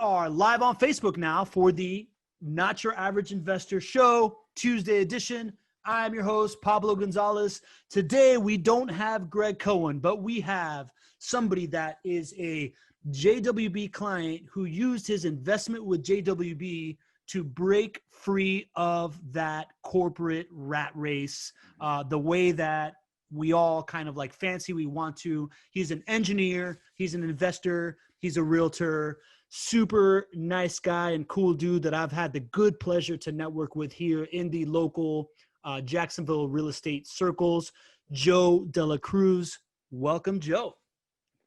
are live on Facebook now for the Not Your Average Investor Show, Tuesday edition. I'm your host, Pablo Gonzalez. Today, we don't have Greg Cohen, but we have somebody that is a JWB client who used his investment with JWB to break free of that corporate rat race, the way that we all kind of like fancy we want to. He's an engineer, he's an investor, he's a realtor, super nice guy and cool dude that I've had the good pleasure to network with here in the local Jacksonville real estate circles. Joe Dela Cruz. Welcome, Joe.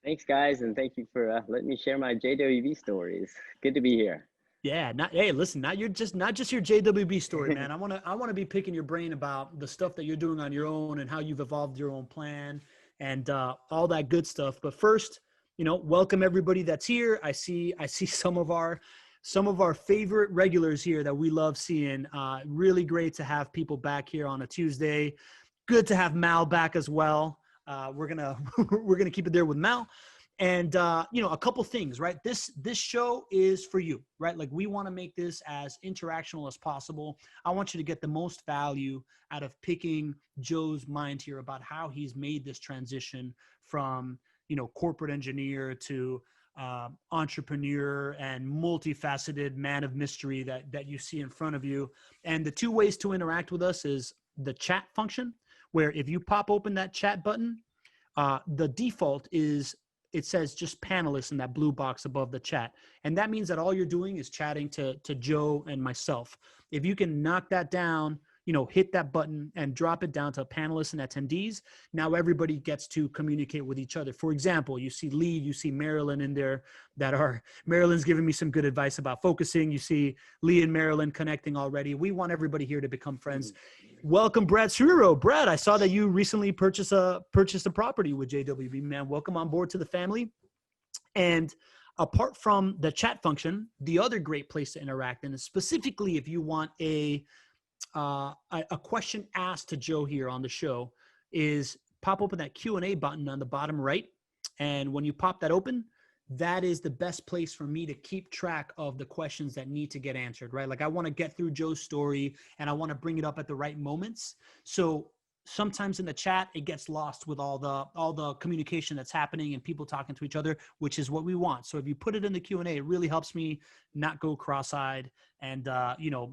Thanks, guys, and thank you for letting me share my JWB stories. Good to be here. Yeah, hey, listen, not just your JWB story, man. I want to be picking your brain about the stuff that you're doing on your own and how you've evolved your own plan and all that good stuff. But first, welcome everybody that's here. I see some of our favorite regulars here that we love seeing. Really great to have people back here on a Tuesday. Good to have Mal back as well. We're gonna keep it there with Mal. And, a couple things, right? This show is for you, right? Like we want to make this as interactional as possible. I want you to get the most value out of picking Joe's mind here about how he's made this transition from, corporate engineer to entrepreneur and multifaceted man of mystery that you see in front of you. And the two ways to interact with us is the chat function, where if you pop open that chat button, the default is it says just panelists in that blue box above the chat. And that means that all you're doing is chatting to Joe and myself. If you can knock that down, hit that button and drop it down to panelists and attendees, now everybody gets to communicate with each other. For example, you see Lee, you see Marilyn in there Marilyn's giving me some good advice about focusing. You see Lee and Marilyn connecting already. We want everybody here to become friends. Welcome, Brad Suriro. Brad, I saw that you recently purchased a property with JWB, man. Welcome on board to the family. And apart from the chat function, the other great place to interact, and specifically if you want a question asked to Joe here on the show, is pop open that Q&A button on the bottom right. And when you pop that open, that is the best place for me to keep track of the questions that need to get answered, right? Like I want to get through Joe's story and I want to bring it up at the right moments. So sometimes in the chat, it gets lost with all the communication that's happening and people talking to each other, which is what we want. So if you put it in the Q&A, it really helps me not go cross-eyed and,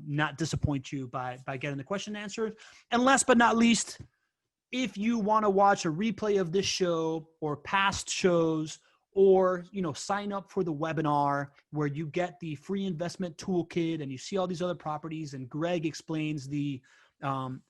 not disappoint you by getting the question answered. And last but not least, if you want to watch a replay of this show or past shows, or, sign up for the webinar where you get the free investment toolkit and you see all these other properties and Greg explains the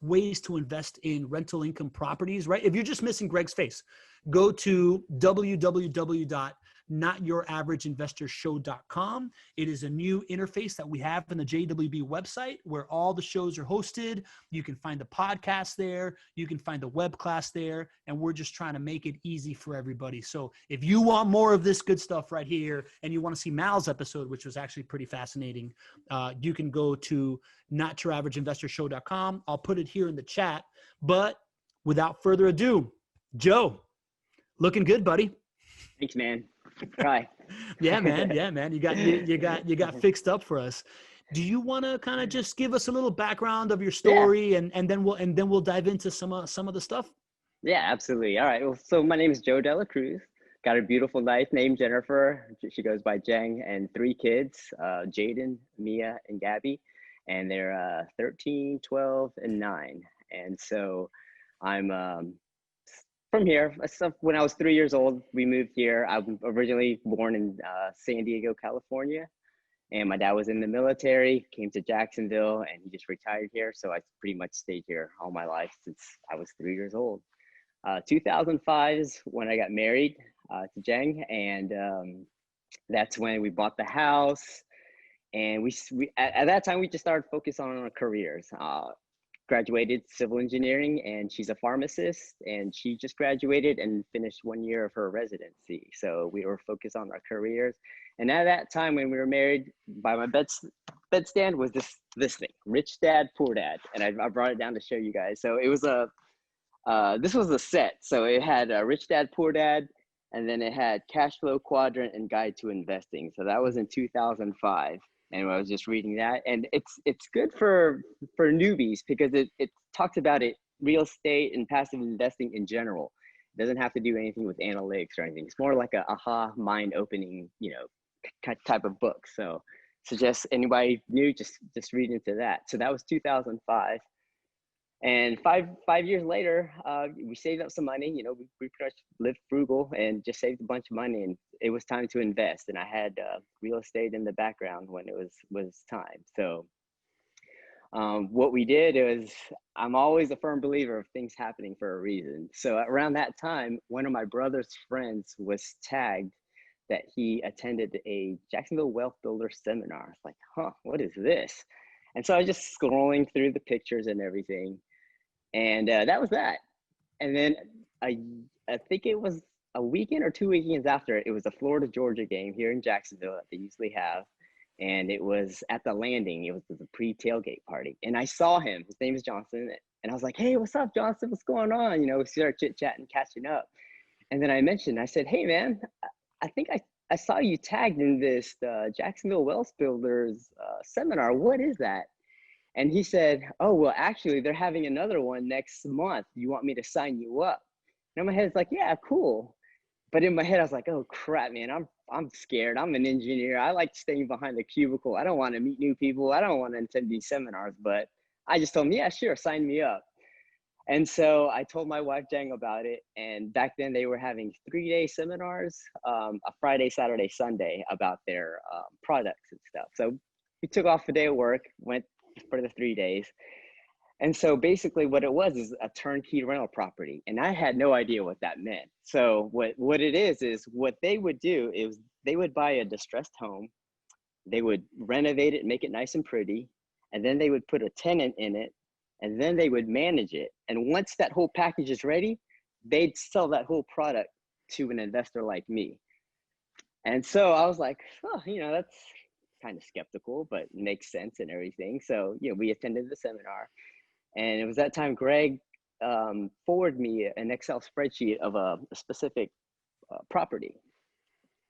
ways to invest in rental income properties, right? If you're just missing Greg's face, go to www.notyouraverageInvestorShow.com. It is a new interface that we have in the JWB website where all the shows are hosted. You can find the podcast there. You can find the web class there. And we're just trying to make it easy for everybody. So if you want more of this good stuff right here and you want to see Mal's episode, which was actually pretty fascinating, you can go to notyouraverageInvestorShow.com. I'll put it here in the chat. But without further ado, Joe, looking good, buddy. Thanks, man. Try. Yeah, man. You got fixed up for us. Do you want to kind of just give us a little background of your story, Yeah. and then we'll dive into some of the stuff? Yeah, absolutely. All right. Well, so my name is Joe Dela Cruz. Got a beautiful wife named Jennifer. She goes by Jeng, and 3 kids, Jaden, Mia, and Gabby. And they're 13, 12, and 9. And so I'm from here. When I was 3 years old, we moved here. I'm originally born in San Diego, California. And my dad was in the military, came to Jacksonville, and he just retired here. So I pretty much stayed here all my life since I was 3 years old. 2005 is when I got married to Jeng. And that's when we bought the house. And we at that time, we just started focusing on our careers. Graduated civil engineering, and she's a pharmacist, and she just graduated and finished 1 year of her residency. So we were focused on our careers. And at that time when we were married, by my bedstand was this thing, Rich Dad, Poor Dad. And I brought it down to show you guys. So it was this was a set. So it had Rich Dad, Poor Dad, and then it had cash flow quadrant and guide to investing. So that was in 2005. And I was just reading that, and it's good for newbies because it talks about it, real estate and passive investing in general. It doesn't have to do anything with analytics or anything. It's more like a aha, mind opening, type of book. So suggest anybody new just read into that. So that was 2005. And five years later, we saved up some money. We pretty much lived frugal and just saved a bunch of money. And it was time to invest. And I had real estate in the background when it was time. So what we did is, I'm always a firm believer of things happening for a reason. So around that time, one of my brother's friends was tagged that he attended a Jacksonville Wealth Builder seminar. It's like, what is this? And so I was just scrolling through the pictures and everything. And that was that. And then I think it was a weekend or 2 weekends after, it was a Florida-Georgia game here in Jacksonville that they usually have. And it was at the Landing. It was the pre-tailgate party. And I saw him. His name is Johnson. And I was like, hey, what's up, Johnson? What's going on? We started chit-chatting, catching up. And then I said, hey, man, I think I saw you tagged in this Jacksonville Wealth Builders seminar. What is that? And he said, oh, well, actually, they're having another one next month. You want me to sign you up? And in my head, it's like, yeah, cool. But in my head, I was like, oh, crap, man, I'm scared. I'm an engineer. I like staying behind the cubicle. I don't want to meet new people. I don't want to attend these seminars. But I just told him, yeah, sure, sign me up. And so I told my wife, Jang, about it. And back then, they were having 3-day seminars, a Friday, Saturday, Sunday, about their products and stuff. So we took off a day of work, went for the 3 days. And so basically what it was is a turnkey rental property. And I had no idea what that meant. So what it is what they would do is they would buy a distressed home. They would renovate it, make it nice and pretty. And then they would put a tenant in it. And then they would manage it. And once that whole package is ready, they'd sell that whole product to an investor like me. And so I was like, that's kind of skeptical, but makes sense and everything. So, we attended the seminar, and it was that time Greg forwarded me an Excel spreadsheet of a specific property.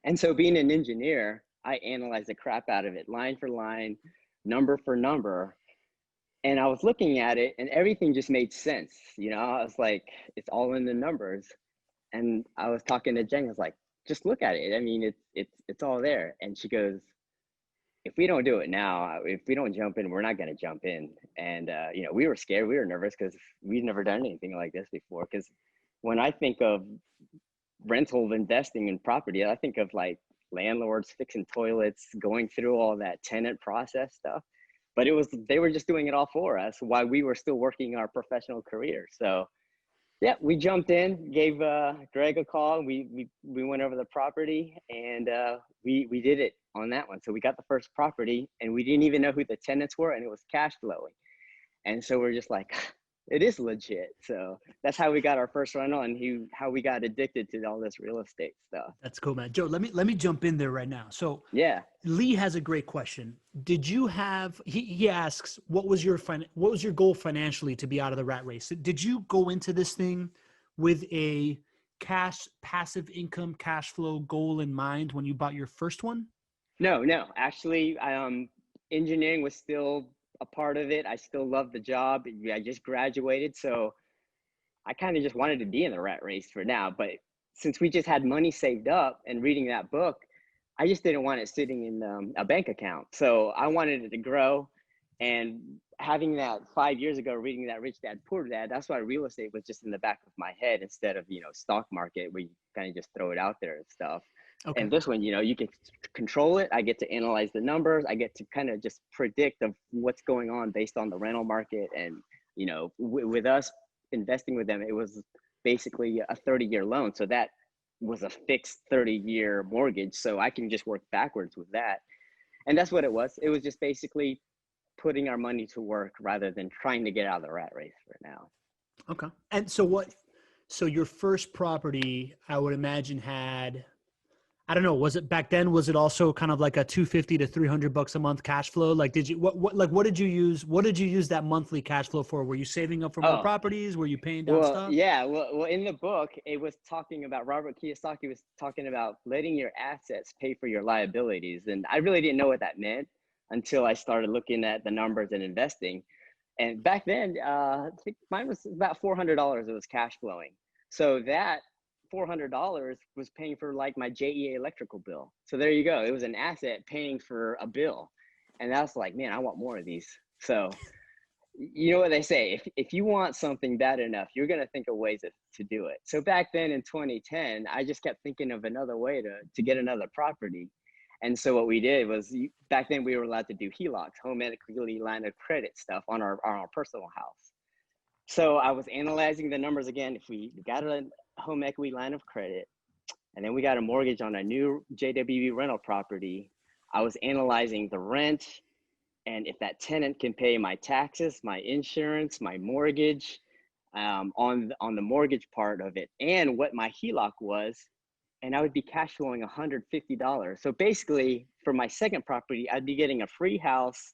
And so being an engineer, I analyzed the crap out of it, line for line, number for number. And I was looking at it and everything just made sense. I was like, it's all in the numbers. And I was talking to Jen, I was like, just look at it. I mean, it's all there. And she goes, if we don't do it now, if we don't jump in, we're not going to jump in. And, we were scared. We were nervous because we've never done anything like this before. Because when I think of rental investing in property, I think of like landlords fixing toilets, going through all that tenant process stuff. But they were just doing it all for us while we were still working our professional career. So yeah, we jumped in, gave Greg a call. We went over the property, and we did it on that one. So we got the first property, and we didn't even know who the tenants were, and it was cash flowing. And so we're just like, it is legit. So that's how we got our first rental, and how we got addicted to all this real estate stuff. That's cool, man. Joe, let me jump in there right now. So yeah, Lee has a great question. Did you have, he asks, what was your goal financially to be out of the rat race? Did you go into this thing with a passive income, cash flow goal in mind when you bought your first one? No, actually, engineering was still a part of it. I still loved the job. I just graduated. So I kind of just wanted to be in the rat race for now. But since we just had money saved up and reading that book, I just didn't want it sitting in a bank account. So I wanted it to grow. And having that 5 years ago, reading that Rich Dad Poor Dad, that's why real estate was just in the back of my head instead of, stock market where you kind of just throw it out there and stuff. Okay. And this one, you can control it. I get to analyze the numbers. I get to kind of just predict of what's going on based on the rental market. And, with us investing with them, it was basically a 30-year loan. So that was a fixed 30-year mortgage. So I can just work backwards with that. And that's what it was. It was just basically putting our money to work rather than trying to get out of the rat race for now. Okay. And so your first property, I would imagine, had I don't know. Was it back then? Was it also kind of like a $250 to $300 a month cash flow? Like, did you, what did you use? What did you use that monthly cash flow for? Were you saving up for more Oh, properties? Were you paying down well, stuff? yeah. Well, in the book, it was talking about Robert Kiyosaki was talking about letting your assets pay for your liabilities. And I really didn't know what that meant until I started looking at the numbers and investing. And back then, I think mine was about $400. It was cash flowing. So that $400 was paying for like my JEA electrical bill. So there you go. It was an asset paying for a bill. And that's like, man, I want more of these. So you know what they say, if you want something bad enough, you're going to think of ways to do it. So back then in 2010, I just kept thinking of another way to get another property. And so what we did was, back then we were allowed to do HELOCs, home equity line of credit stuff on our personal house. So I was analyzing the numbers again. If we got a home equity line of credit, and then we got a mortgage on a new JWB rental property, I was analyzing the rent, and if that tenant can pay my taxes, my insurance, my mortgage, on the mortgage part of it, and what my HELOC was, and I would be cash flowing $150. So basically, for my second property, I'd be getting a free house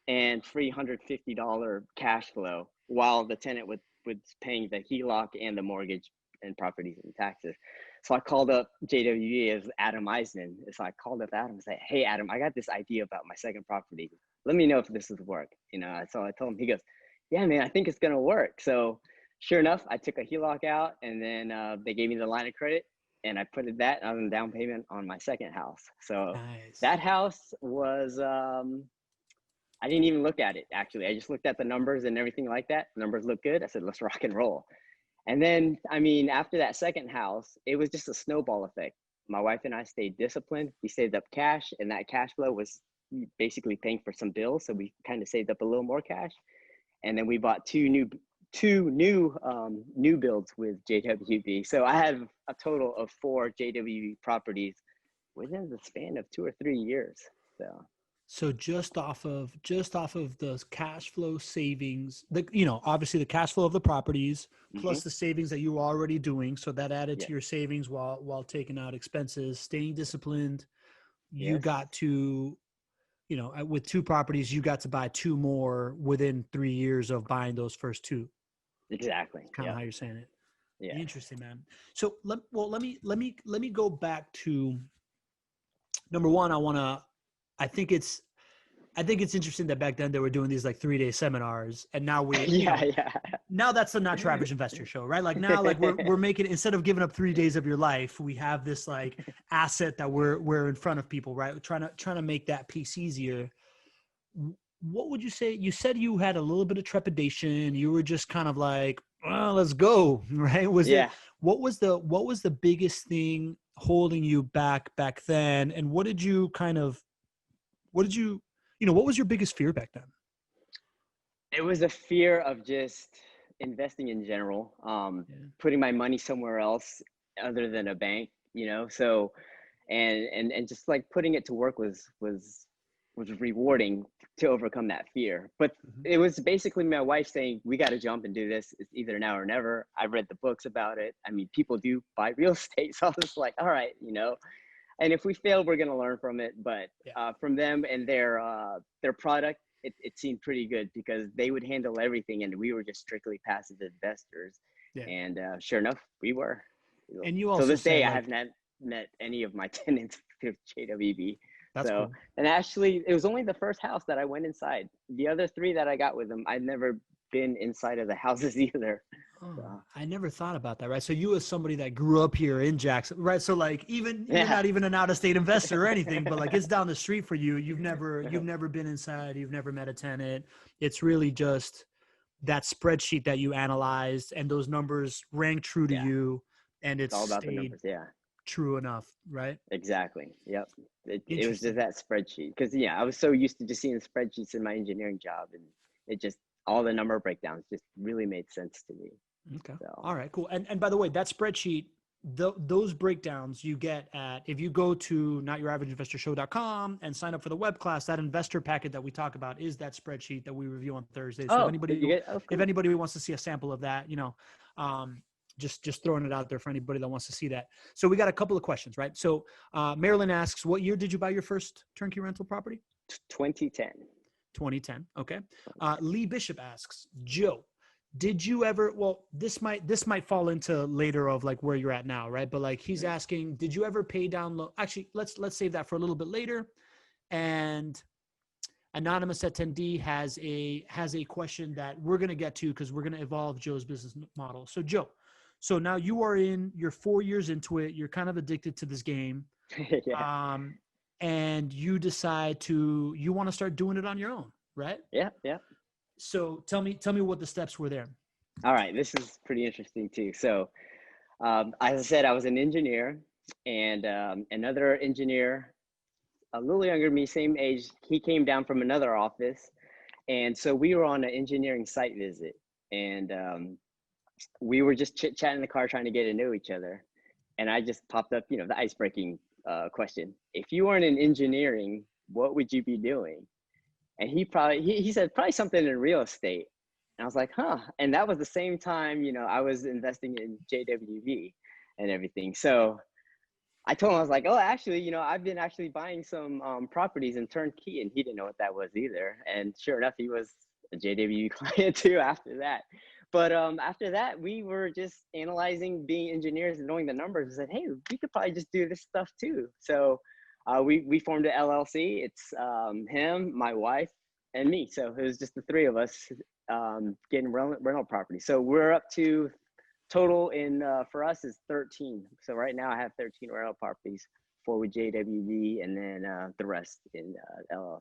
and free $150 cash flow, while the tenant was paying the HELOC and the mortgage and properties and taxes. So I called up JWB as Adam Eisman. So I called up Adam and said, "Hey, Adam, I got this idea about my second property. Let me know if this would work." You know, so I told him. He goes, "Yeah, man, I think it's gonna work." So sure enough, I took a HELOC out, and then they gave me the line of credit, and I put that on the down payment on my second house. So Nice. that house was, I didn't even look at it, actually. I just looked at the numbers and everything like that. The numbers look good. I said, let's rock and roll. And then, I mean, after that second house, it was just a snowball effect. My wife and I stayed disciplined. We saved up cash, and that cash flow was basically paying for some bills. So we kind of saved up a little more cash. And then we bought two new builds with JWB. So I have a total of 4 JWB properties within the span of 2 or 3 years. So just off of the cash flow savings, obviously the cash flow of the properties plus the savings that you were already doing. So that added to your savings while taking out expenses, staying disciplined. You got to, with 2 properties, you got to buy 2 more within 3 years of buying those first 2. Exactly. Kind of how you're saying it. Yeah. Interesting, man. So let me go back to number one. I think it's interesting that back then they were doing these like 3-day seminars, and now now that's the Not Your Average Investor Show, right? Like now, like we're making, instead of giving up 3 days of your life, we have this like asset that we're in front of people, right? Trying to make that piece easier. What would you say? You said you had a little bit of trepidation. You were just kind of like, well, let's go, right? What was the biggest thing holding you back then? And what was your biggest fear back then? It was a fear of just investing in general, putting my money somewhere else other than a bank, so, and just like putting it to work was rewarding to overcome that fear. But it was basically my wife saying, we got to jump and do this. It's either now or never. I read the books about it. I mean, people do buy real estate. So I was like, all right, and if we fail, we're going to learn from it. But from them and their product, it seemed pretty good because they would handle everything. And we were just strictly passive investors. Yeah. And sure enough, we were. And you also to this day, I have not met any of my tenants through JWB. That's cool. And actually, it was only the first house that I went inside. The other 3 that I got with them, I'd never been inside of the houses either. Oh, I never thought about that, right? So you, as somebody that grew up here in Jackson, right? So like you're not even an out-of-state investor or anything, but like it's down the street for you. You've never been inside. You've never met a tenant. It's really just that spreadsheet that you analyzed, and those numbers rang true to you, and it's all about the numbers. Yeah. True enough, right? Exactly. Yep. It was just that spreadsheet because I was so used to just seeing spreadsheets in my engineering job, and it just, all the number breakdowns just really made sense to me. Okay. So. All right, cool. And by the way, that spreadsheet, those breakdowns you get if you go to notyouravageinvestorshow.com and sign up for the web class, that investor packet that we talk about is that spreadsheet that we review on Thursdays. So if anybody wants to see a sample of that, Just throwing it out there for anybody that wants to see that. So we got a couple of questions, right? So Marilyn asks, what year did you buy your first turnkey rental property? 2010. 2010. Okay. Lee Bishop asks, Joe, did you ever, well, this might fall into later of like where you're at now, right? But like he's asking, did you ever pay down low? Actually, let's save that for a little bit later. And Anonymous attendee has a question that we're going to get to because we're going to evolve Joe's business model. So Joe, so now you're 4 years into it. You're kind of addicted to this game. Yeah. And you decide you want to start doing it on your own, right? Yeah. Yeah. So tell me what the steps were there. All right. This is pretty interesting too. So, as I said, I was an engineer, and another engineer, a little younger than me, same age, he came down from another office. And so we were on an engineering site visit, and we were just chit-chatting in the car trying to get to know each other. And I just popped up, the ice-breaking question. If you weren't in engineering, what would you be doing? And he said probably something in real estate. And I was like, huh. And that was the same time, I was investing in JWB and everything. So I told him, I was like, oh, actually, I've been actually buying some properties in Turnkey, and he didn't know what that was either. And sure enough, he was a JWB client too after that. But after that, we were just analyzing, being engineers and knowing the numbers, and said, hey, we could probably just do this stuff too. So we formed an LLC. It's him, my wife, and me. So it was just the three of us getting rental property. So we're up to total for us is 13. So right now I have 13 rental properties, 4 with JWB, and then the rest in LLC.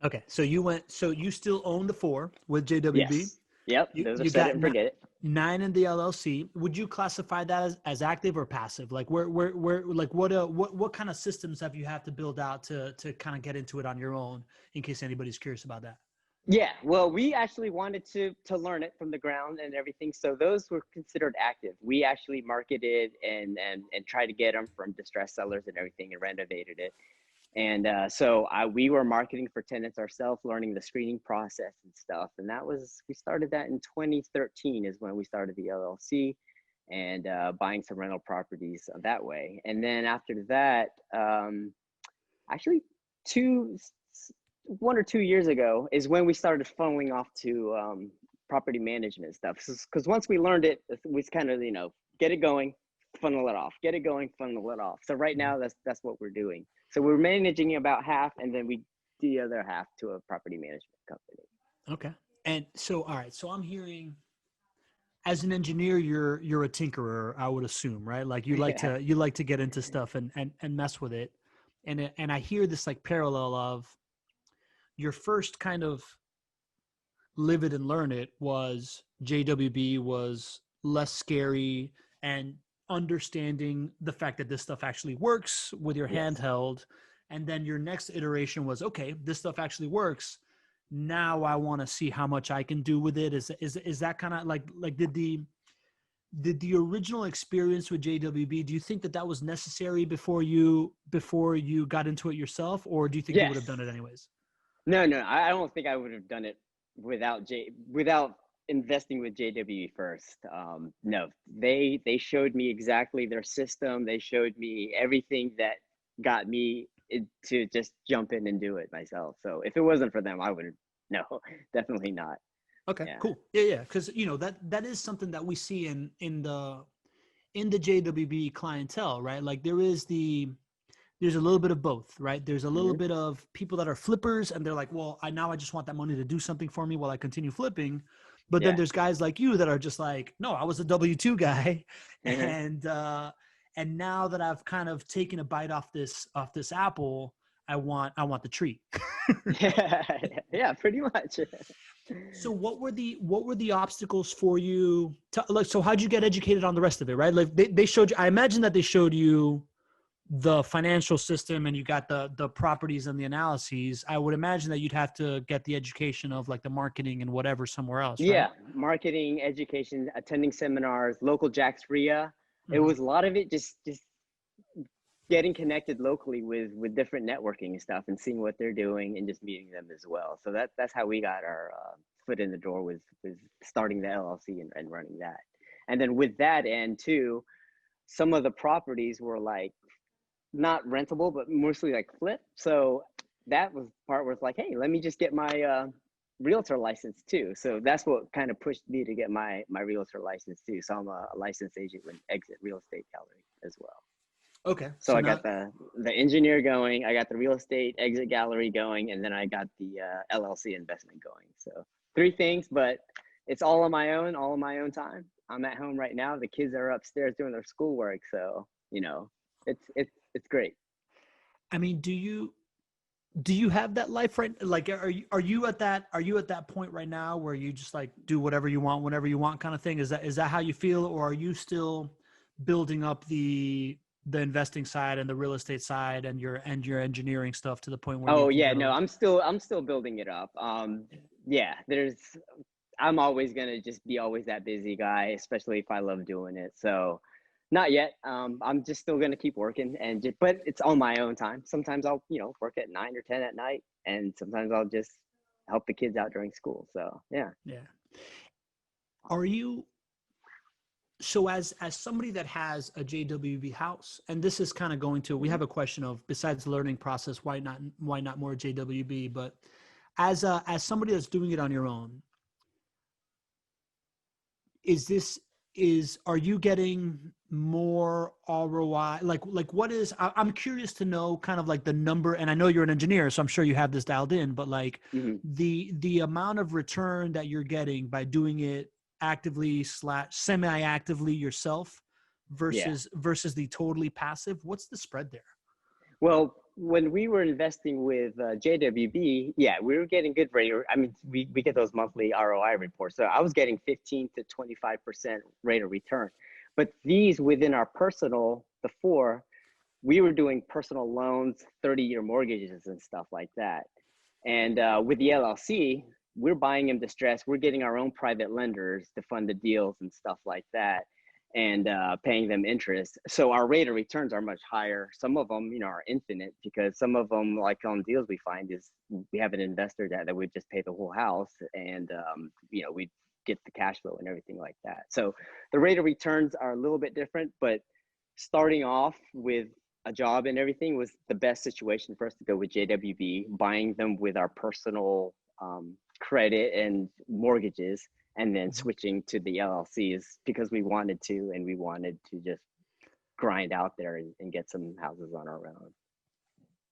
Okay. So you still own the 4 with JWB? Yes. Yep. Those are set it and forget it. 9 in the LLC. Would you classify that as active or passive? Like where like what kind of systems have you had to build out to kind of get into it on your own, in case anybody's curious about that? Yeah, well, we actually wanted to learn it from the ground and everything. So those were considered active. We actually marketed and tried to get them from distressed sellers and everything, and renovated it. And so we were marketing for tenants ourselves, learning the screening process and stuff. And we started that in 2013 is when we started the LLC, and buying some rental properties that way. And then after that, actually 1 or 2 years ago is when we started funneling off to property management stuff. Because once we learned it, we kind of, get it going, funnel it off, get it going, funnel it off. So right now that's what we're doing. So we're managing about half, and then we do the other half to a property management company. Okay. And so, all right. So I'm hearing, as an engineer, you're a tinkerer, I would assume, right? Like you like to get into stuff and mess with it. And I hear this like parallel of your first kind of live it and learn it was JWB was less scary, and understanding the fact that this stuff actually works with your handheld. And then your next iteration was, okay, this stuff actually works. Now I want to see how much I can do with it. Is that kind of like did the original experience with JWB, do you think that was necessary before you got into it yourself, or do you think you would have done it anyways? No, I don't think I would have done it without investing with JWB first. No, they showed me exactly their system. They showed me everything that got me to just jump in and do it myself. So if it wasn't for them, I would have, no, definitely not. Okay, cool. Yeah. Cause that is something that we see in the JWB clientele, right? Like there's a little bit of both, right? There's a little bit of people that are flippers, and they're like, well, I just want that money to do something for me while I continue flipping. But then there's guys like you that are just like, no, I was a W-2 guy. And now that I've kind of taken a bite off this apple, I want the treat. Yeah, pretty much. So what were the obstacles for you so how'd you get educated on the rest of it, right? Like they showed you, I imagine that they showed you the financial system, and you got the properties and the analyses. I would imagine that you'd have to get the education of like the marketing and whatever somewhere else, right? Yeah, marketing, education, attending seminars, local Jax RIA. It was a lot of it just getting connected locally with different networking and stuff, and seeing what they're doing and just meeting them as well. So that's how we got our foot in the door with starting the LLC and running that. And then with that end too, some of the properties were like not rentable, but mostly like flip. So that was part where it's like, hey, let me just get my realtor license too. So that's what kind of pushed me to get my realtor license too. So I'm a licensed agent with Exit Real Estate Gallery as well. Okay. So I got the engineer going, I got the real estate exit gallery going, and then I got the LLC investment going. So 3 things, but it's all on my own time. I'm at home right now. The kids are upstairs doing their schoolwork. So, you know, it's great. I mean, do you have that life right? Like, are you at that point right now where you just like do whatever you want, whenever you want kind of thing? Is that how you feel? Or are you still building up the investing side and the real estate side and your engineering stuff to the point where I'm still building it up. Yeah, I'm always gonna just be always that busy guy, especially if I love doing it. So not yet. I'm just still gonna keep working but it's on my own time. Sometimes I'll, work at 9 or 10 at night, and sometimes I'll just help the kids out during school. So yeah. Yeah. Are you, so as somebody that has a JWB house, and this is kind of going to, we have a question of, besides the learning process, why not more JWB, but as somebody that's doing it on your own, are you getting more ROI? Like what is, I'm curious to know kind of like the number, and I know you're an engineer, so I'm sure you have this dialed in, but like the amount of return that you're getting by doing it actively / semi-actively yourself versus the totally passive. What's the spread there? Well, when we were investing with JWB, we were getting good rate. I mean, we get those monthly ROI reports. So I was getting 15 to 25% rate of return. But these within our personal, the 4, we were doing personal loans, 30-year mortgages and stuff like that. And with the LLC, we're buying them distressed. We're getting our own private lenders to fund the deals and stuff like that, and paying them interest. So our rate of returns are much higher. Some of them, are infinite, because some of them, like on deals we find, is we have an investor that would just pay the whole house, and we get the cash flow and everything like that. So the rate of returns are a little bit different, but starting off with a job and everything was the best situation for us to go with JWB, buying them with our personal credit and mortgages, and then switching to the LLCs because we wanted to, and we wanted to just grind out there and get some houses on our own.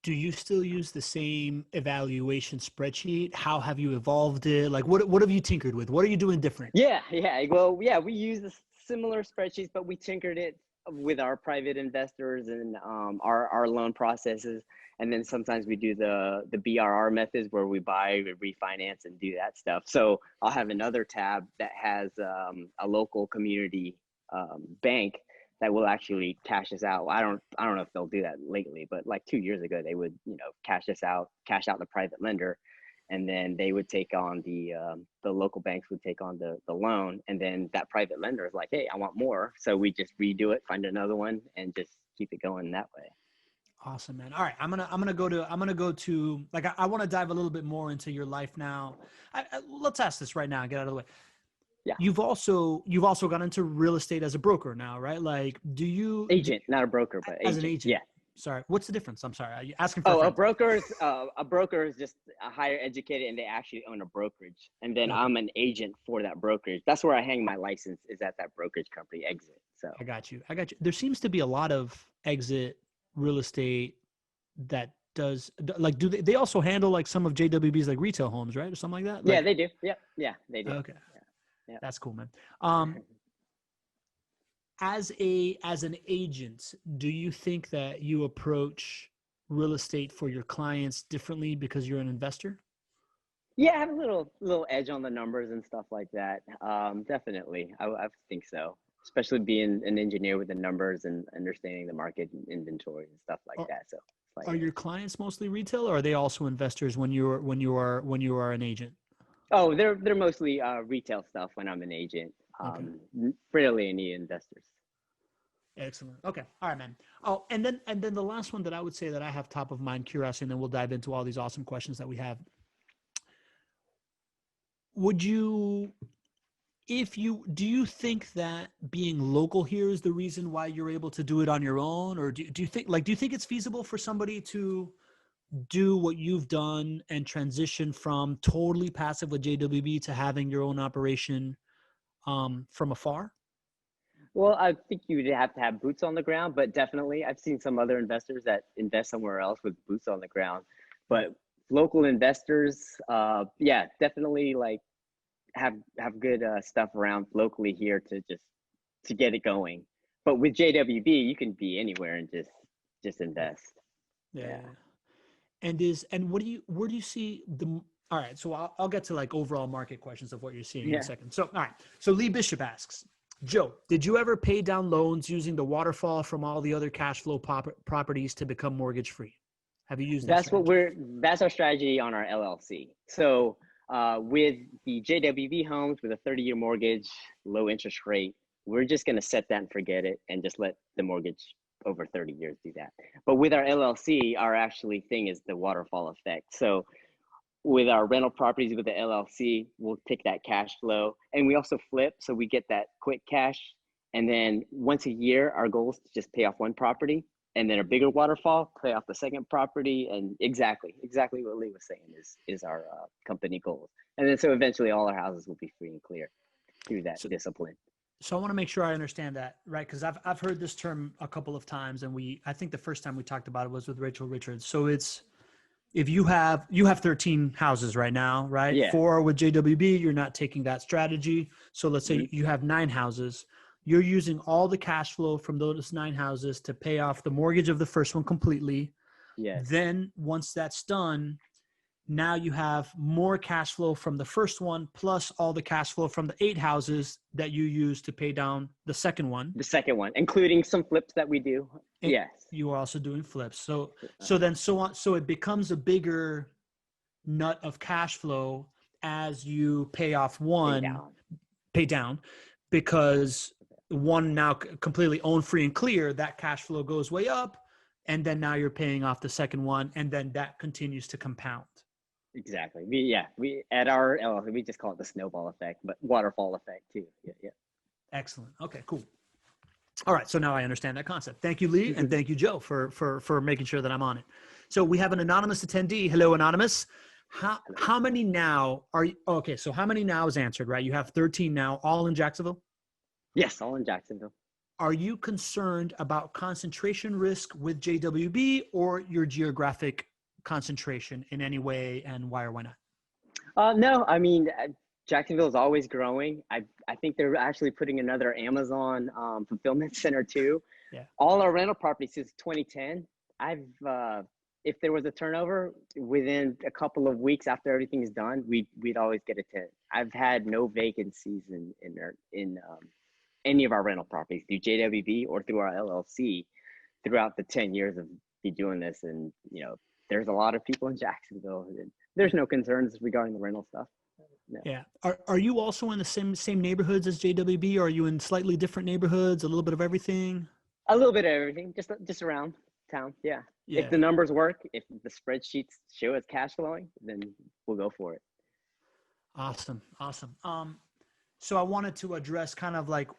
Do you still use the same evaluation spreadsheet? How have you evolved it? Like what have you tinkered with? What are you doing different? Well, we use the similar spreadsheets, but we tinkered it with our private investors and our loan processes. And then sometimes we do the BRR methods where we buy, refinance, and do that stuff. So I'll have another tab that has a local community bank that will actually cash us out. I don't know if they'll do that lately, but like 2 years ago, they would, cash out the private lender, and then they would take on the local banks would take on the loan, and then that private lender is like, hey, I want more. So we just redo it, find another one, and just keep it going that way. Awesome, man. All right. I'm going to go to like, I want to dive a little bit more into your life now. Let's ask this right now and get out of the way. Yeah. You've also got into real estate as a broker now, right? Like, agent, not a broker, but as an agent? Yeah. Sorry. What's the difference? I'm sorry. Are you asking for a broker is just a higher educated, and they actually own a brokerage. And then I'm an agent for that brokerage. That's where I hang my license, is at that brokerage company, Exit. So I got you. There seems to be a lot of exit real estate that does, like, do they also handle like some of JWB's like retail homes, right? Or something like that? Like, yeah, they do. Yeah, they do. Okay. Yeah. That's cool, man. As an agent, do you think that you approach real estate for your clients differently because you're an investor? Yeah, I have a little edge on the numbers and stuff like that. Definitely. I think so. Especially being an engineer with the numbers and understanding the market and inventory and stuff like that. So are your clients mostly retail, or are they also investors when you are an agent? Oh, they're mostly retail stuff when I'm an agent. Rarely any investors. Excellent. Okay. All right, man. Oh, and then the last one that I would say that I have top of mind curiosity, and then we'll dive into all these awesome questions that we have. Would you, do you think that being local here is the reason why you're able to do it on your own? Or do you think, do you think it's feasible for somebody to do what you've done and transition from totally passive with JWB to having your own operation from afar? Well, I think you would have to have boots on the ground, but definitely I've seen some other investors that invest somewhere else with boots on the ground. But local investors, yeah, definitely like have good stuff around locally here to get it going. But with JWB, you can be anywhere and just invest. Yeah. Yeah. And where do you see all right, so I'll get to like overall market questions of what you're seeing in a Yeah. second. So, all right. So Lee Bishop asks, Joe, did you ever pay down loans using the waterfall from all the other cash flow properties to become mortgage free? Have you used that strategy? That's our strategy on our LLC. So with the JWB homes with a 30-year mortgage, low interest rate, we're just going to set that and forget it and just let the mortgage over 30 years do that. But with our LLC, our actually thing is the waterfall effect. So with our rental properties with the LLC, we'll take that cash flow and we also flip. So we get that quick cash. And then once a year, our goal is to just pay off one property and then a bigger waterfall, pay off the second property. And exactly what Lee was saying is our company goals. And then so eventually all our houses will be free and clear through that discipline. So I want to make sure I understand that, right? Because I've heard this term a couple of times, and I think the first time we talked about it was with Rachel Richards. So it's, if you have 13 houses right now, right? Yeah. 4 with JWB, you're not taking that strategy. So let's say you have 9 houses. You're using all the cash flow from those 9 houses to pay off the mortgage of the first one completely. Yes. Then once that's done, now you have more cash flow from the first one, plus all the cash flow from the 8 houses that you use to pay down the second one. The second one, including some flips that we do. And yes. You are also doing flips. So it becomes a bigger nut of cash flow as you pay off one, pay down, because one now completely owned, free and clear, that cash flow goes way up. And then now you're paying off the second one. And then that continues to compound. Exactly. We at our LLC, we just call it the snowball effect, but waterfall effect too. Yeah. Excellent. Okay, cool. All right, so now I understand that concept. Thank you, Lee, and thank you, Joe, for making sure that I'm on it. So we have an anonymous attendee. Hello, anonymous. How many now are you? Okay, so how many now is answered, right? You have 13 now, all in Jacksonville? Yes, all in Jacksonville. Are you concerned about concentration risk with JWB or your geographic concentration in any way, and why or why not? No, I mean, Jacksonville is always growing. I think they're actually putting another Amazon fulfillment center too. Yeah. All our rental properties since 2010, if there was a turnover within a couple of weeks after everything is done, we'd always get a tenant. I've had no vacancies in any of our rental properties through JWB or through our LLC throughout the 10 years of me doing this. And there's a lot of people in Jacksonville. And there's no concerns regarding the rental stuff. No. Yeah. Are you also in the same neighborhoods as JWB? Or are you in slightly different neighborhoods? A little bit of everything? A little bit of everything, just around town. Yeah. If the numbers work, if the spreadsheets show it's cash flowing, then we'll go for it. Awesome. So I wanted to address kind of like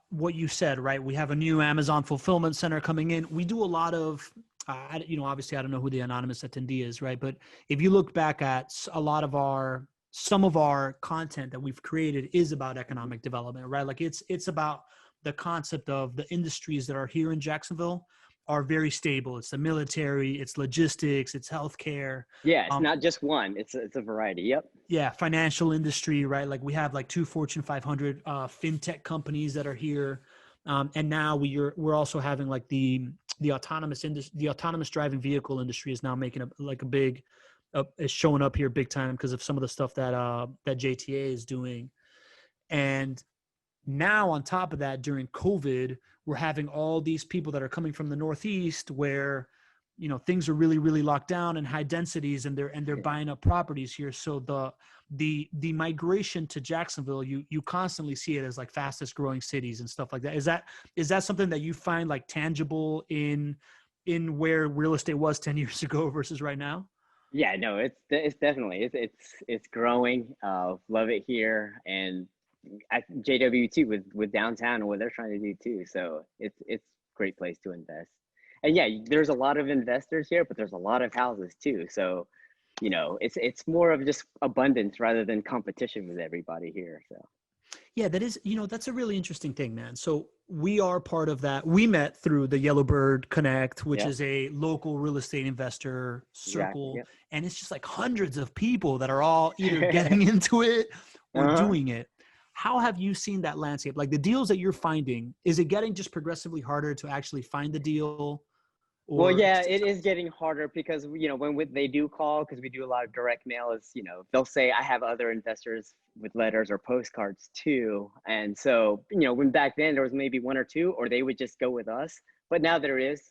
what you said, right? We have a new Amazon fulfillment center coming in. We do a lot of, obviously I don't know who the anonymous attendee is, right? But if you look back at some of our content that we've created is about economic development, right? Like it's about the concept of the industries that are here in Jacksonville are very stable. It's the military, it's logistics, it's healthcare. Yeah, it's not just one. It's a variety. Yep. Yeah, financial industry, right? Like we have like 2 Fortune 500 fintech companies that are here, and now we're also having like the autonomous driving vehicle industry is now making a big is showing up here big time because of some of the stuff that JTA is doing. And now on top of that, during COVID, we're having all these people that are coming from the Northeast where, things are really, really locked down and high densities, and they're buying up properties here. So the migration to Jacksonville, you constantly see it as like fastest growing cities and stuff like that. Is that something that you find like tangible in where real estate was 10 years ago versus right now? Yeah, no, it's definitely, it's growing. Love it here. And at JWB too with downtown and what they're trying to do too. So it's a great place to invest. And yeah, there's a lot of investors here, but there's a lot of houses too. So, it's more of just abundance rather than competition with everybody here. So. Yeah, that is, that's a really interesting thing, man. So we are part of that. We met through the Yellowbird Connect, which is a local real estate investor circle. Exactly, yep. And it's just like hundreds of people that are all either getting into it or doing it. How have you seen that landscape? Like the deals that you're finding, is it getting just progressively harder to actually find the deal? Well, yeah, it is getting harder because, when they do call, because we do a lot of direct mail, is, they'll say, I have other investors with letters or postcards too. And so, when back then there was maybe one or two, or they would just go with us. But now there is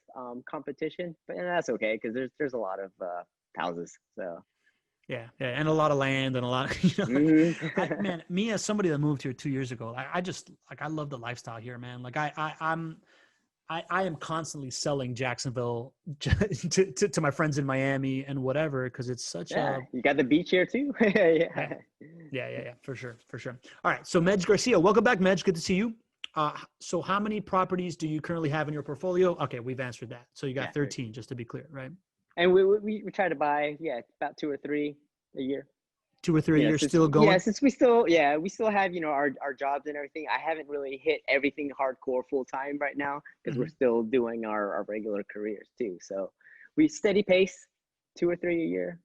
competition, but that's okay because there's a lot of houses. So. Yeah, and a lot of land and a lot, man, me as somebody that moved here 2 years ago, I just I love the lifestyle here, man. Like I am constantly selling Jacksonville to my friends in Miami and whatever, because it's such a. You got the beach here too. Yeah, for sure. All right, so Medj Garcia, welcome back, Medj. Good to see you. So how many properties do you currently have in your portfolio? Okay, we've answered that. So you got 13, just to be clear, right? And we try to buy about 2 or 3 a year. 2 or 3 years still going? Yeah, since we still have, our jobs and everything. I haven't really hit everything hardcore full time right now because we're still doing our regular careers too. So we steady pace, 2 or 3 a year.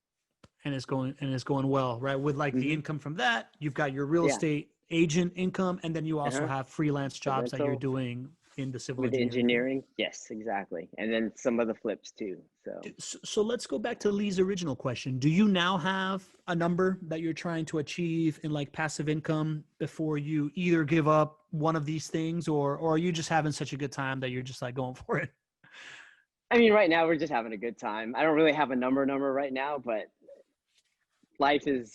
And it's going well, right? With like the income from that, you've got your real estate agent income, and then you also have freelance jobs that you're doing in the civil engineering. Yes, exactly. And then some of the flips too. So let's go back to Lee's original question. Do you now have a number that you're trying to achieve in like passive income before you either give up one of these things, or are you just having such a good time that you're just like going for it? I mean, right now we're just having a good time. I don't really have a number right now, but life is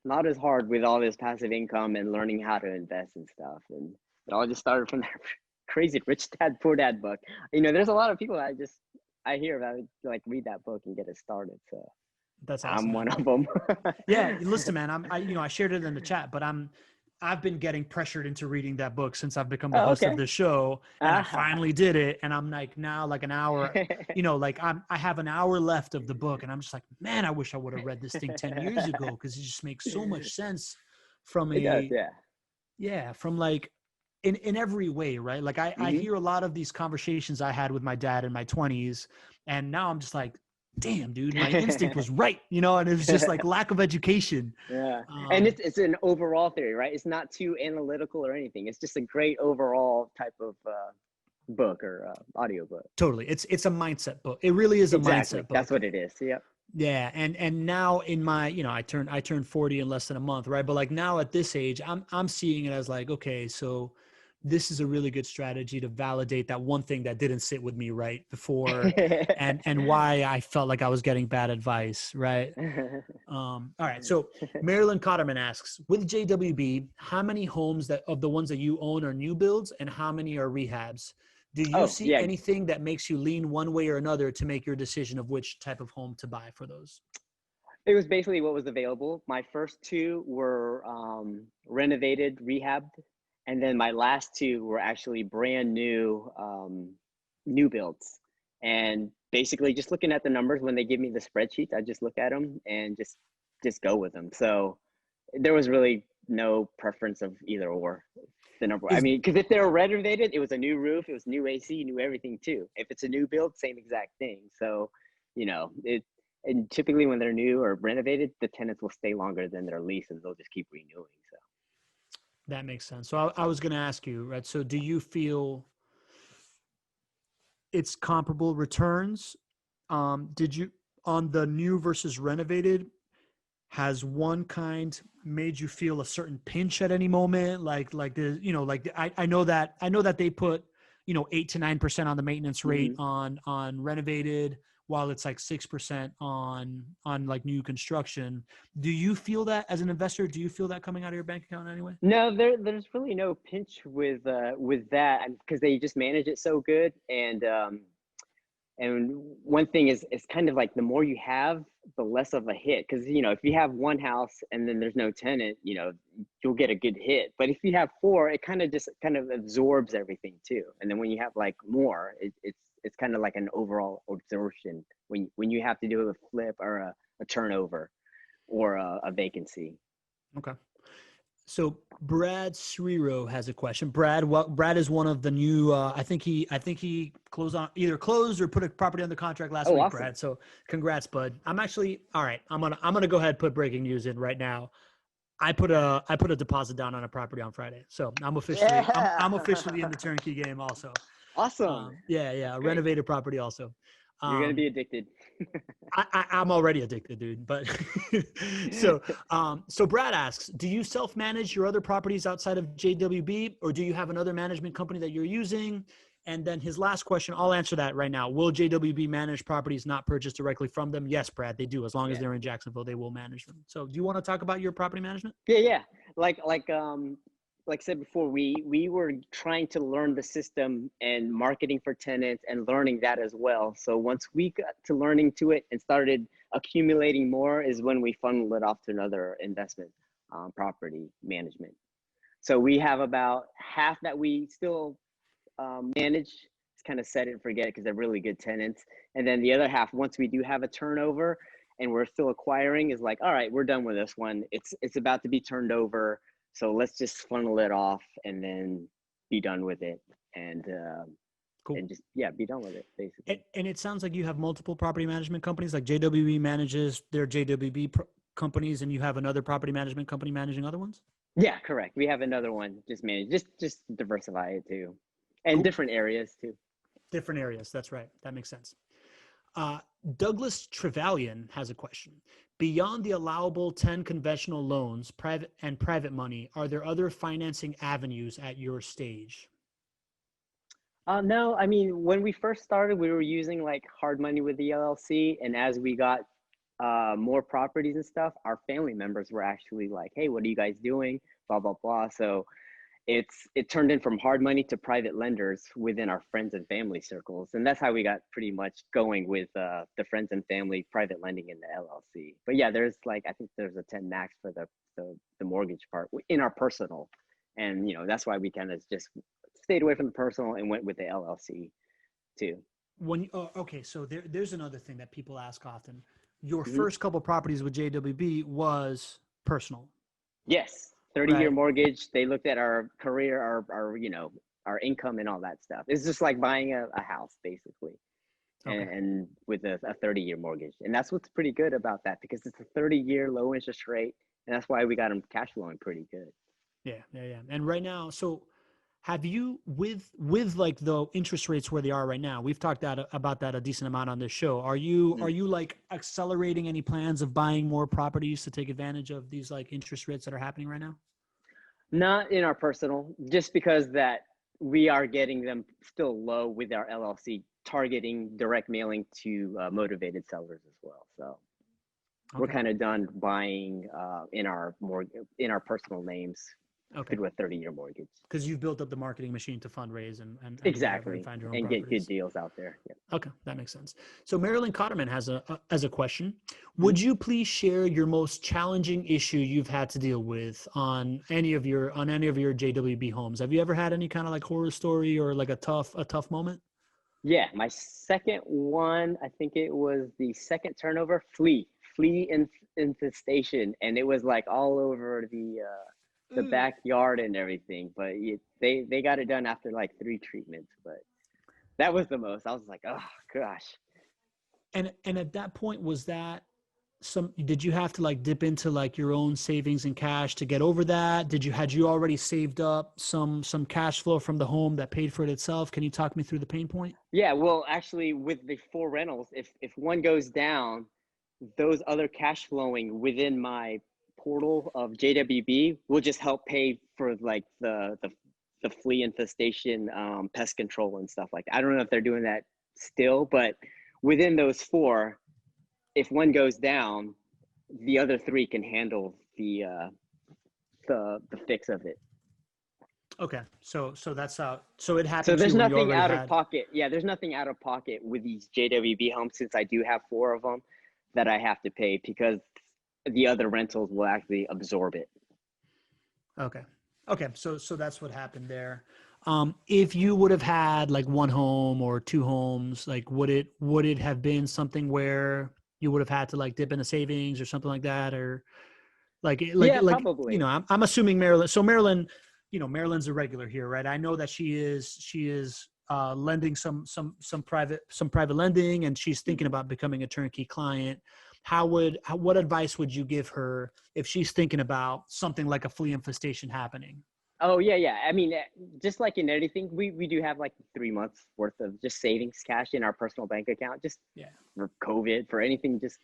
not as hard with all this passive income and learning how to invest and stuff. And it all just started from that crazy Rich Dad Poor Dad book. There's a lot of people I hear about like read that book and get it started. So that's awesome. I'm one of them. Yeah, listen, man. I shared it in the chat, but I've been getting pressured into reading that book since I've become the host of the show, and I finally did it. And I'm like now like an hour, I have an hour left of the book, and I'm just like, man, I wish I would have read this thing 10 years ago, because it just makes so much sense from from like in every way, right? Like I hear a lot of these conversations I had with my dad in my 20s, and now I'm just like, damn, dude, my instinct was right, and it was just like lack of education. Yeah. And it's an overall theory, right? It's not too analytical or anything. It's just a great overall type of book or audio book. Totally. It's a mindset book. It really is a mindset book. That's what it is. Yep. Yeah. And now in my, I turned 40 in less than a month, right? But like now at this age, I'm seeing it as like, okay, so this is a really good strategy to validate that one thing that didn't sit with me right before, and why I felt like I was getting bad advice, right? All right. So Marilyn Cotterman asks, with JWB, how many homes of the ones that you own are new builds, and how many are rehabs? Do you see anything that makes you lean one way or another to make your decision of which type of home to buy for those? It was basically what was available. My first 2 were renovated, rehabbed. And then my last 2 were actually brand new, new builds. And basically just looking at the numbers when they give me the spreadsheets, I just look at them and just go with them. So there was really no preference of either or the number. I mean, because if they were renovated, it was a new roof, it was new AC, new everything too. If it's a new build, same exact thing. So, and typically when they're new or renovated, the tenants will stay longer than their lease and they'll just keep renewing. So. That makes sense. So I was going to ask you, right? So do you feel it's comparable returns? Did you, on the new versus renovated, has one kind made you feel a certain pinch at any moment? Like the, I know that they put, 8 to 9% on the maintenance rate on renovated, while it's like 6% on like new construction. Do you feel that as an investor? Do you feel that coming out of your bank account anyway? No, there's really no pinch with that, because they just manage it so good. And And one thing is, it's kind of like the more you have, the less of a hit. Because, you know, if you have one house and then there's no tenant, you know, you'll get a good hit. But if you have four, it kind of just kind of absorbs everything too. And then when you have like more, it's kind of like an overall absorption when you have to do a flip or a turnover or a vacancy. Okay. So Brad Sriro has a question. Brad, Brad is one of the new. I think he either closed or put a property under contract last week. Awesome. Brad. So congrats, bud. I'm actually all right. I'm gonna go ahead and put breaking news in right now. I put a deposit down on a property on Friday, so I'm officially in the turnkey game also. Awesome. Yeah, a renovated property also. You're gonna be addicted. I'm already addicted, dude. But so Brad asks, do you self-manage your other properties outside of JWB, or do you have another management company that you're using? And then his last question, I'll answer that right now. Will JWB manage properties not purchased directly from them? Yes, Brad, they do. As long as they're in Jacksonville, they will manage them. So do you want to talk about your property management? Yeah. Like I said before, we were trying to learn the system and marketing for tenants and learning that as well. So once we got to learning to it and started accumulating more is when we funneled it off to another investment, property management. So we have about half that we still manage. It's kind of set it and forget it because they're really good tenants. And then the other half, once we do have a turnover and we're still acquiring, is like, all right, we're done with this one. It's about to be turned over. So let's just funnel it off and then be done with it. And cool. And just, be done with it, basically. And it sounds like you have multiple property management companies, like JWB manages their JWB companies, and you have another property management company managing other ones? Yeah, correct. We have another one just managed, just diversify it too. And cool. Different areas too. Different areas, that's right. That makes sense. Douglas Trevelyan has a question. Beyond the allowable 10 conventional loans, private money, are there other financing avenues at your stage? No, I mean, when we first started, we were using like hard money with the LLC. And as we got more properties and stuff, our family members were actually like, hey, what are you guys doing? Blah, blah, blah. So it turned in from hard money to private lenders within our friends and family circles. And that's how we got pretty much going with the friends and family private lending in the LLC. But yeah, there's like, I think there's a 10 max for the mortgage part in our personal. And, you know, that's why we kind of just stayed away from the personal and went with the LLC too. Okay, so there's another thing that people ask often. Your first couple properties with JWB was personal. Yes. 30-year mortgage. They looked at our career, our you know, our income and all that stuff. It's just like buying a house basically. Okay. And with a 30-year mortgage. And that's what's pretty good about that, because it's a 30-year low interest rate. And that's why we got them cash flowing pretty good. Yeah. And right now, so have you, with like the interest rates where they are right now, we've talked about that a decent amount on this show. Are you like accelerating any plans of buying more properties to take advantage of these like interest rates that are happening right now? Not in our personal, just because that we are getting them still low with our LLC, targeting direct mailing to motivated sellers as well. So we're kind of done buying in our personal names. Okay. With a 30-year mortgage. Because you've built up the marketing machine to fundraise and exactly and find your own and properties. Get good deals out there. Yep. Okay, that makes sense. So Marilyn Cotterman has a question. Would you please share your most challenging issue you've had to deal with on any of your JWB homes? Have you ever had any kind of like horror story or like a tough moment? Yeah, my second one, I think it was the second turnover, flea infestation, and it was like all over the backyard and everything, but they got it done after like 3 treatments. But that was the most. I was like, oh gosh. And at that point, was that did you have to like dip into like your own savings and cash to get over that? Had you already saved up some cash flow from the home that paid for it itself? Can you talk me through the pain point? Yeah, well, actually with the 4 rentals, if one goes down, those other cash flowing within my portal of JWB will just help pay for like the flea infestation, pest control and stuff like that. I don't know if they're doing that still, but within those 4, if one goes down, the other 3 can handle the fix of it. Okay. So that's so it So happened to there's you when you nothing already out of had. pocket. Yeah, there's nothing out of pocket with these JWB homes since I do have four of them that I have to pay because the other rentals will actually absorb it. Okay. Okay. So that's what happened there. If you would have had like one home or two homes, like would it have been something where you would have had to like dip into savings or something like that, or Yeah, like probably. I'm assuming Maryland. So Maryland, Maryland's a regular here, right? I know that she is lending some private lending, and she's thinking about becoming a turnkey client. What advice would you give her if she's thinking about something like a flea infestation happening? Oh yeah, yeah. I mean, just like in anything, we do have like 3 months worth of just savings cash in our personal bank account, just Yeah. for COVID, for anything, just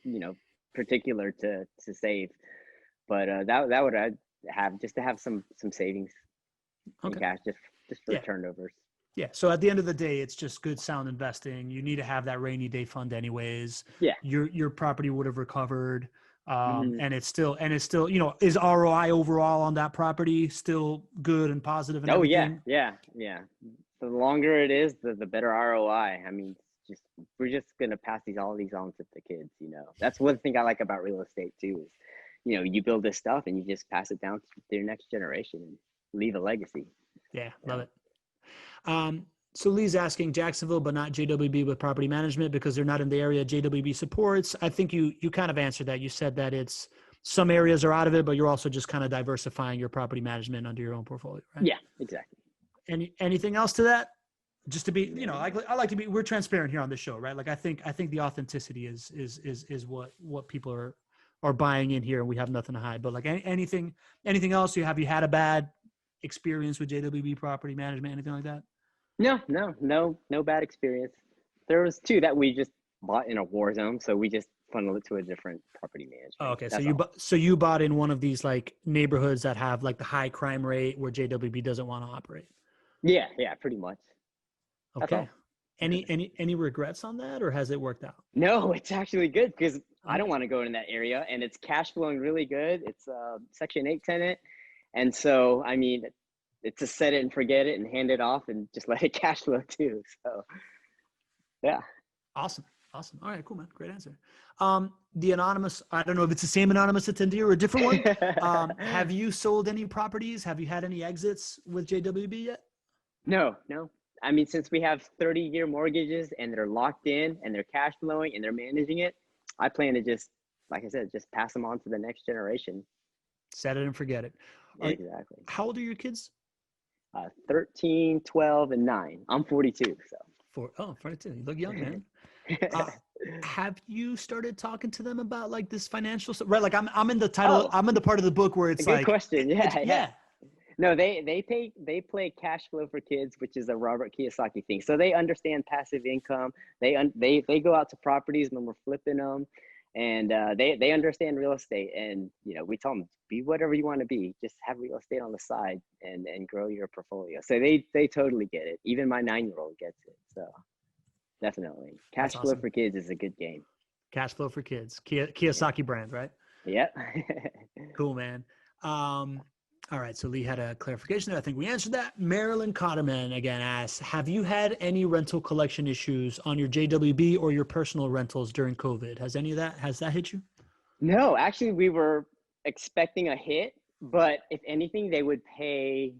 particular to save. But that would I have just to have some savings in Okay. cash just for Yeah. turnovers. Yeah. So at the end of the day, it's just good sound investing. You need to have that rainy day fund anyways. Yeah. Your property would have recovered. Hmm. And it's still, is ROI overall on that property still good and positive and Oh yeah, everything? yeah, yeah. The longer it is, the better ROI. I mean, just we're just gonna pass all these on to the kids. That's one thing I like about real estate too. Is you build this stuff and you just pass it down to your next generation and leave a legacy. Yeah. Yeah. Love it. So Lee's asking Jacksonville, but not JWB with property management because they're not in the area JWB supports. I think you kind of answered that. You said that it's some areas are out of it, but you're also just kind of diversifying your property management under your own portfolio, right? Yeah, exactly. Anything else to that? Just to be, No. I like to be. We're transparent here on the show, right? Like I think the authenticity is what people are buying in here, and we have nothing to hide. But like anything else, you had a bad experience with JWB property management, anything like that? No bad experience. There was two that we just bought in a war zone, so we just funneled it to a different property Oh, management. okay. So That's you all. bu- so you bought in one of these like neighborhoods that have like the high crime rate where JWB doesn't want to operate. Yeah, yeah, pretty much. That's Okay. all. Any regrets on that, or has it worked out? No, it's actually good because I don't Okay. want to go in that area, and it's cash flowing really good. It's a Section 8 tenant, and so I mean, it's a set it and forget it and hand it off and just let it cash flow too. So yeah. Awesome. Awesome. All right. Cool, man. Great answer. The anonymous. I don't know if it's the same anonymous attendee or a different one. Have you sold any properties? Have you had any exits with JWB yet? No, no. I mean, since we have 30-year mortgages and they're locked in and they're cash flowing and they're managing it, I plan to just, like I said, just pass them on to the next generation. Set it and forget it. Are Exactly. How old are your kids? 13, 12, and 9. I'm 42, so. 42. You look young, man. Uh, have you started talking to them about like this financial stuff? Right. Like I'm in the title, Oh, I'm in the part of the book where a it's good like, question. Yeah, yeah. yeah. No, they play Cash Flow for Kids, which is a Robert Kiyosaki thing. So they understand passive income. They go out to properties when we're flipping them, and they understand real estate. And we tell them be whatever you want to be, just have real estate on the side and grow your portfolio. So they totally get it. Even my 9-year-old gets it. So definitely, That's Cash Flow awesome. for Kids is a good game. Cash flow for kids. Yeah. Kiyosaki brand, right? Yep. Cool, man. All right. So Lee had a clarification there. I think we answered that. Marilyn Cotterman again asks, have you had any rental collection issues on your JWB or your personal rentals during COVID? Has that hit you? No, actually, we were expecting a hit, but if anything, they would pay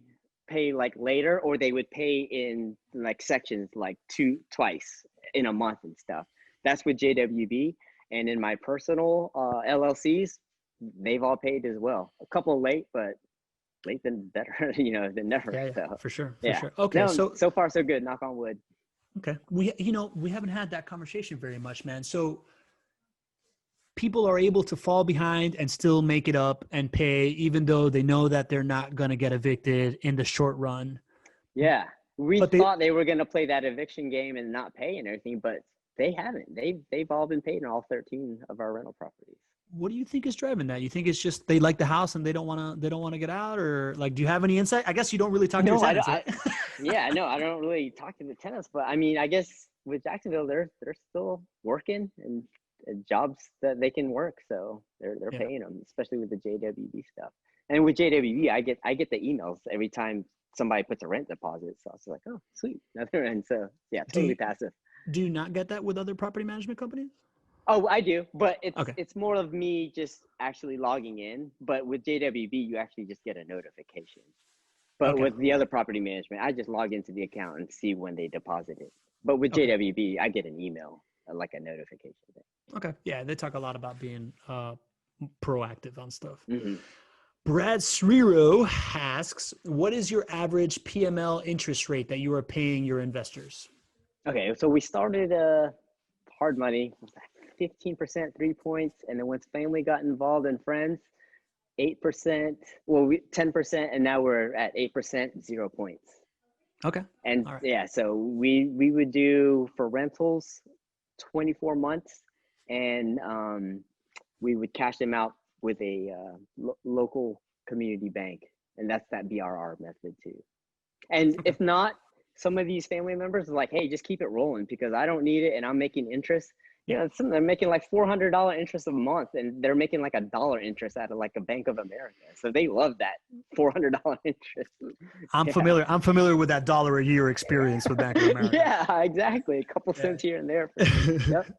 like later, or they would pay in like sections, like twice in a month and stuff. That's with JWB, and in my personal LLCs, they've all paid as well. A couple late, but late than better, than never. Yeah, yeah, So for sure, for yeah, sure. Okay, no, so so far so good. Knock on wood. okay, we haven't had that conversation very much, man. So people are able to fall behind and still make it up and pay, even though they know that they're not going to get evicted in the short run. Yeah, we But they, thought they were going to play that eviction game and not pay and everything, but they haven't. They've all been paid in all 13 of our rental properties. what do you think is driving that? You think it's just they like the house and they don't want to get out, or like, do you have any insight? I guess you don't really talk to your No, I don't. tenants, right? Yeah, no, I don't really talk to the tenants, but I mean, I guess with Jacksonville, they're still working and jobs that they can work, so they're Yeah. paying them, especially with the JWB stuff. And with JWB, I get the emails every time somebody puts a rent deposit. So I was like, oh, sweet. And so, yeah, totally passive. Do you not get that with other property management companies? Oh, I do, but Okay. it's more of me just actually logging in. But with JWB, you actually just get a notification. But Okay. with the other property management, I just log into the account and see when they deposit it. But with Okay. JWB, I get an email, like a notification. Okay. Yeah, they talk a lot about being proactive on stuff. Mm-hmm. Brad Sriro asks, what is your average PML interest rate that you are paying your investors? Okay, so we started hard money, 15%, 3 points, and then once family got involved and friends, 8%. Well, 10%, and now we're at 8%, 0 points. Okay. And All right. yeah, so we would do for rentals 24 months, and we would cash them out with a local community bank, and that's that BRR method too. And Okay. if not, some of these family members are like, hey, just keep it rolling because I don't need it and I'm making interest. You know, some they're making like $400 interest a month, and they're making like $1 interest out of like a Bank of America. So they love that $400 interest. I'm Yeah. familiar. I'm familiar with that dollar a year experience with Bank of America. Yeah, exactly. A couple cents here and there. Yep.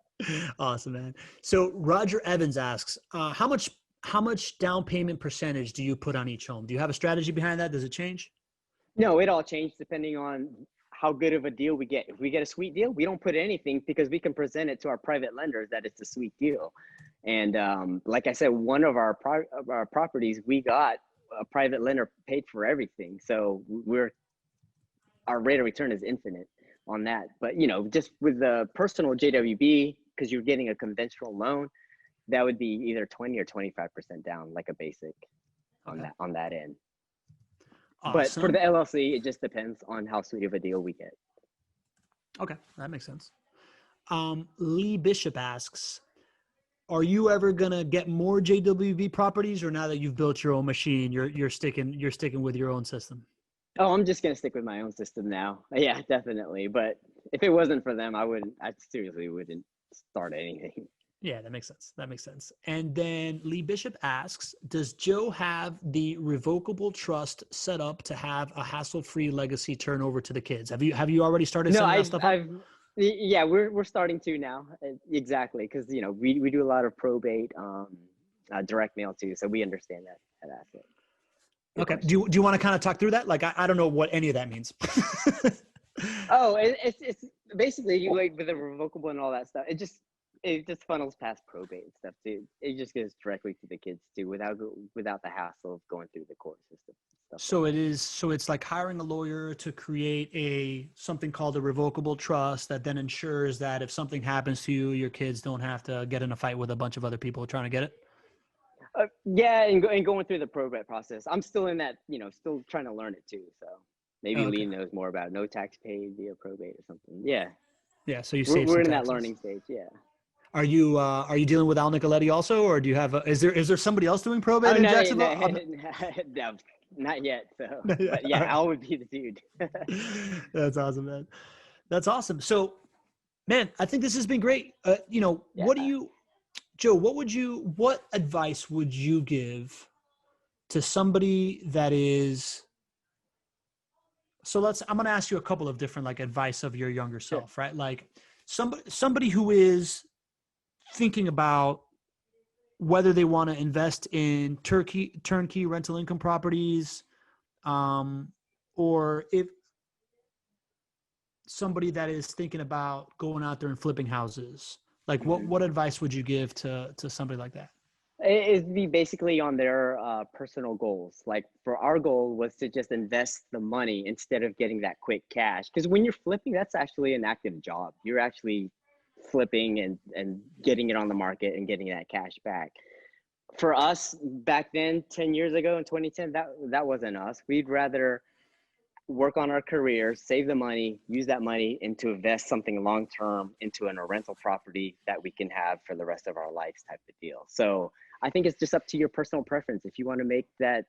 Awesome, man. So Roger Evans asks, how much down payment percentage do you put on each home? Do you have a strategy behind that? Does it change? No, it all changed depending on how good of a deal we get. If we get a sweet deal, we don't put anything because we can present it to our private lenders that it's a sweet deal. And like I said, one of our properties, we got a private lender paid for everything. So our rate of return is infinite on that. But, you know, just with the personal JWB, because you're getting a conventional loan, that would be either 20 or 25% down, like a basic on that end. Awesome. But for the LLC, it just depends on how sweet of a deal we get. Okay, that makes sense. Lee Bishop asks, are you ever gonna get more JWB properties, or now that you've built your own machine, you're sticking with your own system? Oh, I'm just gonna stick with my own system now. Yeah, definitely. But if it wasn't for them, I seriously wouldn't start anything. Yeah, that makes sense. That makes sense. And then Lee Bishop asks, does Joe have the revocable trust set up to have a hassle-free legacy turnover to the kids? Have you already started No, setting that stuff up? yeah, we're starting to now. Exactly, because you know we do a lot of probate, direct mail too, so we understand that aspect. Okay. Do you want to kind of talk through that? Like, I don't know what any of that means. Oh, it's basically you like with the revocable and all that stuff. It just funnels past probate and stuff too. It just goes directly to the kids too, without the hassle of going through the court system. So it's like hiring a lawyer to create something called a revocable trust that then ensures that if something happens to you, your kids don't have to get in a fight with a bunch of other people trying to get it. Yeah, and going through the probate process. I'm still in that, still trying to learn it too. So maybe Lee knows more about it. No tax paid via probate or something. Yeah. Yeah. So we're in taxes. that learning stage. Yeah. Are you dealing with Al Nicoletti also, or do you have is there somebody else doing probate in Jacksonville? No, not yet. So, but yeah, Al would be the dude. That's awesome, man. That's awesome. So, man, I think this has been great. What do you, Joe? What advice would you give to somebody that is? So I'm going to ask you a couple of different like advice of your younger self, right? Like somebody who is thinking about whether they want to invest in turnkey rental income properties, or if somebody that is thinking about going out there and flipping houses, like what advice would you give to somebody like that? It'd be basically on their personal goals. Like for our goal was to just invest the money instead of getting that quick cash. Because when you're flipping, that's actually an active job. You're actually flipping and getting it on the market and getting that cash back. For us back then, 10 years ago in 2010, that wasn't us. We'd rather work on our career, save the money, use that money into invest something long-term into a rental property that we can have for the rest of our lives type of deal. So I think it's just up to your personal preference. If you want to make that,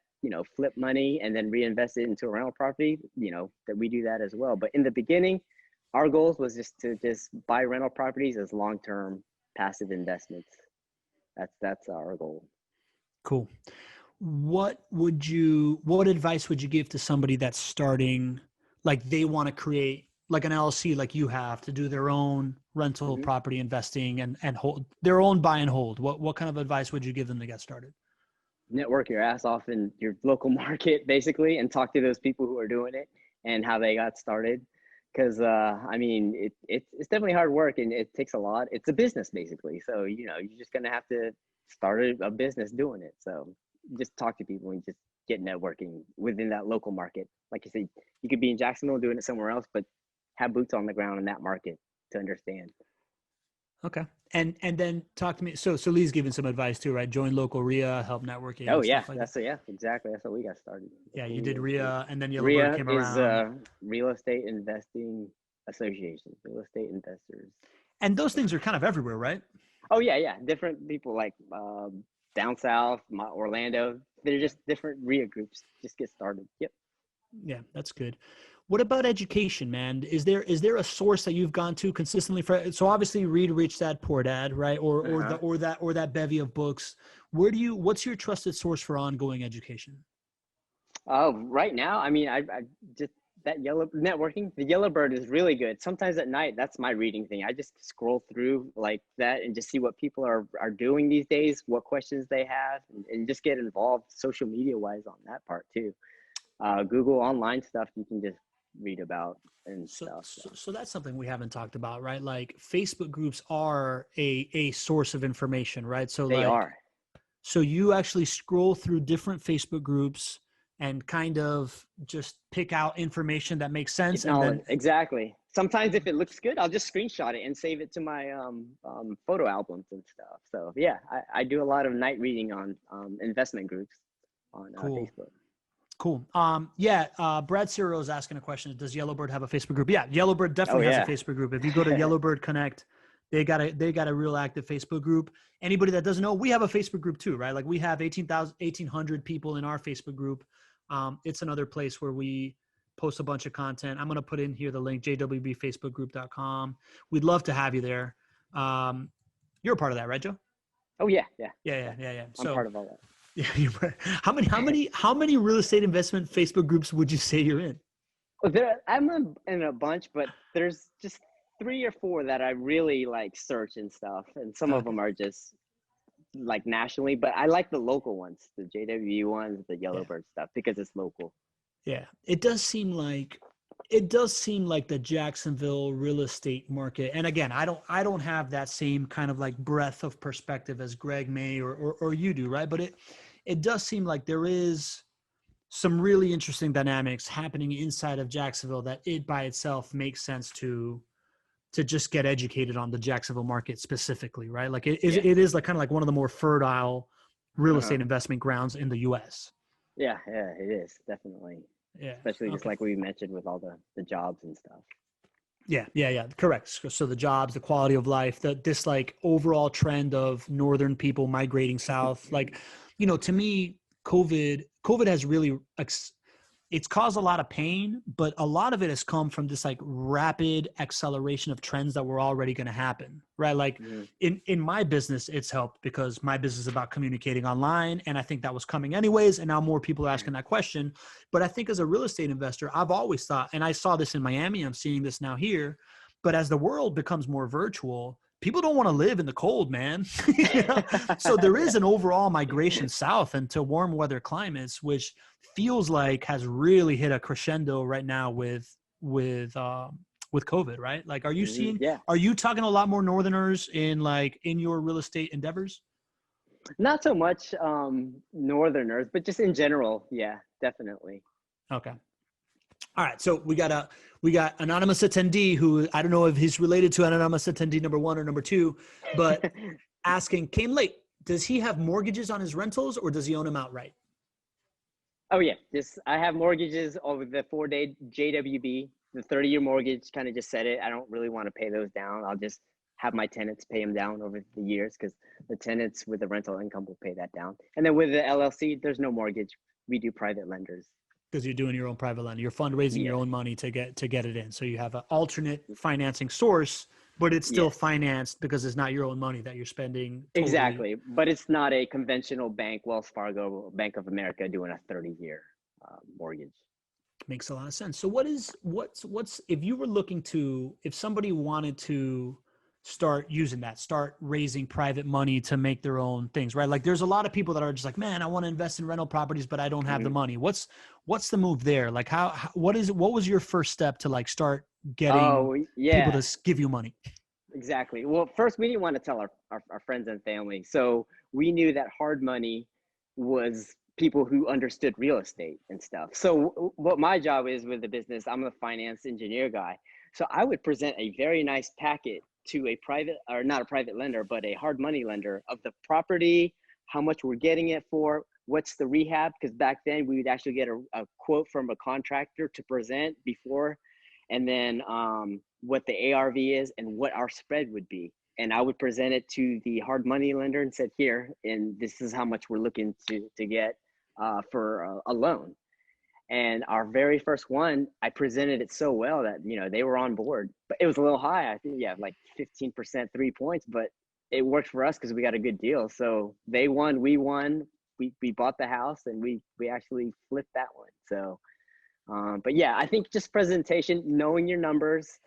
flip money and then reinvest it into a rental property, that we do that as well. But in the beginning, our goals was just to buy rental properties as long-term passive investments. That's our goal. Cool. what advice would you give to somebody that's starting, like they want to create like an LLC like you have to do their own rental Mhm. property investing and hold their own buy and hold? What kind of advice would you give them to get started? Network your ass off in your local market basically, and talk to those people who are doing it and how they got started. Because I mean, it's definitely hard work and it takes a lot. It's a business basically, so you're just gonna have to start a business doing it. So just talk to people and just get networking within that local market. Like you said, you could be in Jacksonville doing it somewhere else, but have boots on the ground in that market to understand. Okay. And then talk to me. So Lee's giving some advice too, right? Join local RIA, help networking Oh and yeah, stuff like that. yeah, exactly. That's how we got started. Yeah, you Local did real estate. RIA and then Yellowbird RIA came is around. Real Estate Investing Association, real estate investors. And those things are kind of everywhere, right? Oh yeah. Different people like down south, Orlando. They're just different RIA groups. Just get started. Yep. Yeah, that's good. What about education, man? Is there a source that you've gone to consistently for? So obviously read Rich Dad Poor Dad, right? Uh-huh. Or that bevy of books. What's your trusted source for ongoing education? Right now, I mean, I just that yellow networking. The Yellowbird is really good. Sometimes at night, that's my reading thing. I just scroll through like that and just see what people are doing these days, what questions they have, and just get involved social media wise on that part too. Google online stuff you can just read about and So, stuff. so, So so that's something we haven't talked about, right? Like Facebook groups are a source of information, right? So they like, are. so you actually scroll through different Facebook groups and kind of just pick out information that makes sense, Get and knowledge. then Exactly. Sometimes if it looks good, I'll just screenshot it and save it to my photo albums and stuff. So yeah, I do a lot of night reading on investment groups on cool. Facebook. Cool. Yeah. Brad Ciro is asking a question. Does Yellowbird have a Facebook group? Yeah, Yellowbird Oh definitely has a yeah. Facebook group. If you go to Yellowbird Connect, they got a real active Facebook group. Anybody that doesn't know, we have a Facebook group too, right? Like we have 1,800 people in our Facebook group. It's another place where we post a bunch of content. I'm going to put in here the link, jwbfacebookgroup.com. We'd love to have you there. You're a part of that, right, Joe? Oh yeah, Yeah. I'm So part of all that. yeah, how many real estate investment Facebook groups would you say you're in? Well, in a bunch, but there's just 3 or 4 that I really like search and stuff, and some of Okay. them are just like nationally. But I like the local ones, the JWB ones, the Yeah. Yellowbird stuff because it's local. Yeah. It does seem like the Jacksonville real estate market. And again, I don't have that same kind of like breadth of perspective as Greg may or you do, right? But it does seem like there is some really interesting dynamics happening inside of Jacksonville that it by itself makes sense to just get educated on the Jacksonville market specifically, right? Like Yeah. it is like kind of like one of the more fertile real Uh-huh. estate investment grounds in the US. Yeah, it is definitely, Yeah. especially just Okay. like we mentioned with all the jobs and stuff. Yeah. Correct. So the jobs, the quality of life, this like overall trend of northern people migrating south, like, to me, COVID has really it's caused a lot of pain, but a lot of it has come from this like rapid acceleration of trends that were already going to happen, right? Like Mhm. in my business, it's helped because my business is about communicating online, and I think that was coming anyways, and now more people are asking that question. But I think as a real estate investor, I've always thought, and I saw this in Miami, I'm seeing this now here, but as the world becomes more virtual, people don't want to live in the cold, man. So there is an overall migration south into warm weather climates, which feels like has really hit a crescendo right now with COVID, right? Like, Yeah, are you talking to a lot more Northerners in your real estate endeavors? not so much Northerners, but just in general. Yeah, definitely. Okay. All right. So we got anonymous attendee who I don't know if he's related to anonymous attendee number 1 or number 2, but asking came late. Does he have mortgages on his rentals or does he own them outright? Oh yeah, just I have mortgages over the 4-day JWB, the 30-year mortgage. Kind of just set it. I don't really want to pay those down. I'll just have my tenants pay them down over the years because the tenants with the rental income will pay that down. And then with the LLC, there's no mortgage. We do private lenders. Because you're doing your own private lending, you're fundraising Yeah, your own money to get it in. So you have an alternate financing source But it's still Yes, financed because it's not your own money that you're spending totally. exactly. But it's not a conventional bank, Wells Fargo, Bank of America doing a 30-year mortgage. Makes a lot of sense. So what's if you were looking to, if somebody wanted to start using that, start raising private money to make their own things, right? Like there's a lot of people that are just like, man, I want to invest in rental properties, but I don't have the Mhm. money. What's the move there? Like what was your first step to like start getting Oh, people to yeah, give you money? exactly. Well, first, we didn't want to tell our friends and family. So we knew that hard money was people who understood real estate and stuff. So what my job is with the business, I'm a finance engineer guy. So I would present a very nice packet to a private, or not a private lender, but a hard money lender of the property, how much we're getting it for, what's the rehab, because back then we would actually get a quote from a contractor to present before, and then what the ARV is and what our spread would be. And I would present it to the hard money lender and said, here, and this is how much we're looking to get for a loan. And our very first one, I presented it so well that, they were on board, but it was a little high. I think, yeah, like 15%, 3 points, but it worked for us because we got a good deal. So they won, we won, we bought the house, and we actually flipped that one. So, but yeah, I think just presentation, knowing your numbers,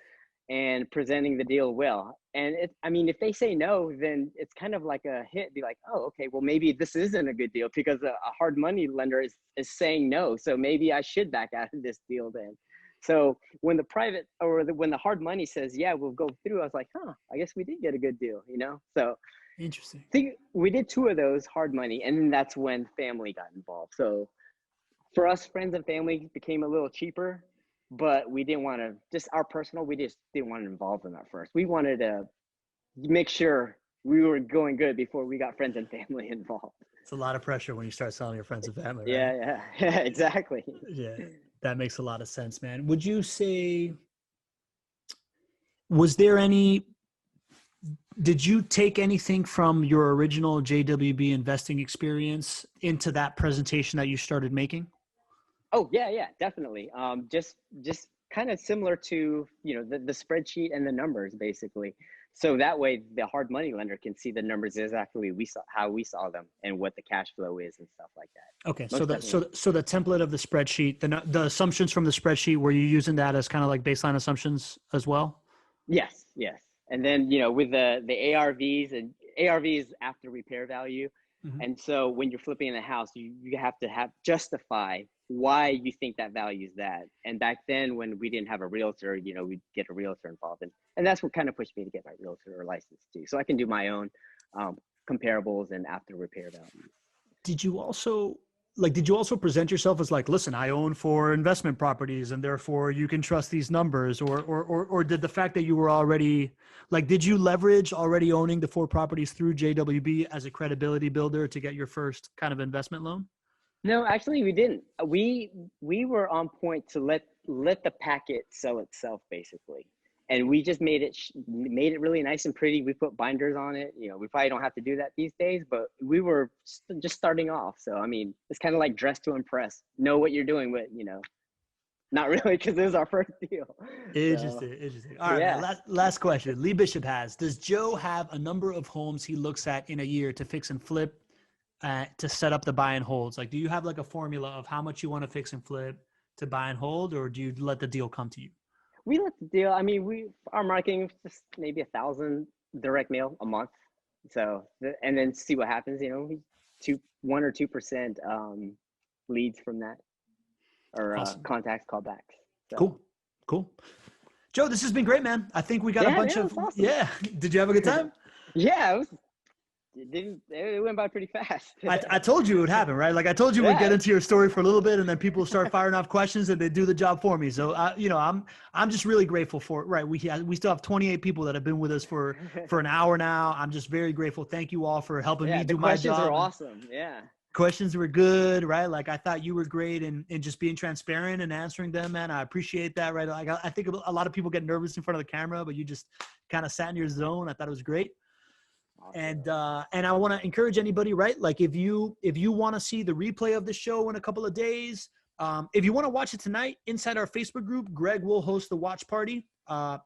and presenting the deal well. And I mean, if they say no, then it's kind of like a hit. Be like, oh, okay, well, maybe this isn't a good deal because a hard money lender is saying no. So maybe I should back out of this deal then. So when the private, or when the hard money says, yeah, we'll go through, I was like, I guess we did get a good deal, So Interesting. I think we did 2 of those hard money, and then that's when family got involved. So for us, friends and family became a little cheaper, but we didn't want to, just our personal, we just didn't want to involve them at first. We wanted to make sure we were going good before we got friends and family involved. It's a lot of pressure when you start selling your friends and family, right? Yeah, exactly. Yeah, that makes a lot of sense, man. Would you say, was there any, did you take anything from your original JWB investing experience into that presentation that you started making? Oh yeah, definitely. Just kind of similar to, the spreadsheet and the numbers basically. So that way the hard money lender can see the numbers exactly how we saw them and what the cash flow is and stuff like that. Okay, so Most definitely. so the template of the spreadsheet, the assumptions from the spreadsheet, were you using that as kind of like baseline assumptions as well? Yes. And then, with the ARVs, and ARVs after repair value. Mm-hmm. And so when you're flipping the house, you have to justify why you think that value is that. And back then when we didn't have a realtor, we'd get a realtor involved. And that's what kind of pushed me to get my realtor license too. So I can do my own comparables and after repair values. Did you also present yourself as like, listen, I own 4 investment properties and therefore you can trust these numbers, or did the fact that you were already like, did you leverage already owning the 4 properties through JWB as a credibility builder to get your first kind of investment loan? No, actually we didn't. We were on point to let the packet sell itself basically. And we just made it really nice and pretty. We put binders on it. We probably don't have to do that these days, but we were just starting off. So, I mean, it's kind of like dress to impress. Know what you're doing, but, not really, because this is our first deal. So, Interesting. All right, yeah. man. Last question. Lee Bishop has, does Joe have a number of homes he looks at in a year to fix and flip to set up the buy and holds? Like, do you have like a formula of how much you want to fix and flip to buy and hold, or do you let the deal come to you? We let the deal. I mean, our marketing is just maybe 1,000 direct mail a month. So, and then see what happens, 1 or 2% leads from that, or Awesome. contacts, callbacks. So. Cool. Joe, this has been great, man. I think we got a bunch of, awesome. yeah. Did you have a good time? Yeah, it went by pretty fast. I told you it would happen, right? Like I told you we'd get into your story for a little bit and then people start firing off questions and they do the job for me. So, I'm just really grateful for it. Right. We still have 28 people that have been with us for an hour now. I'm just very grateful. Thank you all for helping me do my job. Questions are awesome. Yeah. Questions were good, right? Like I thought you were great in just being transparent and answering them, man. I appreciate that, right? Like I think a lot of people get nervous in front of the camera, but you just kind of sat in your zone. I thought it was great. Awesome. And I want to encourage anybody, right? Like if you want to see the replay of the show in a couple of days, If you want to watch it tonight, inside our Facebook group, Greg will host the watch party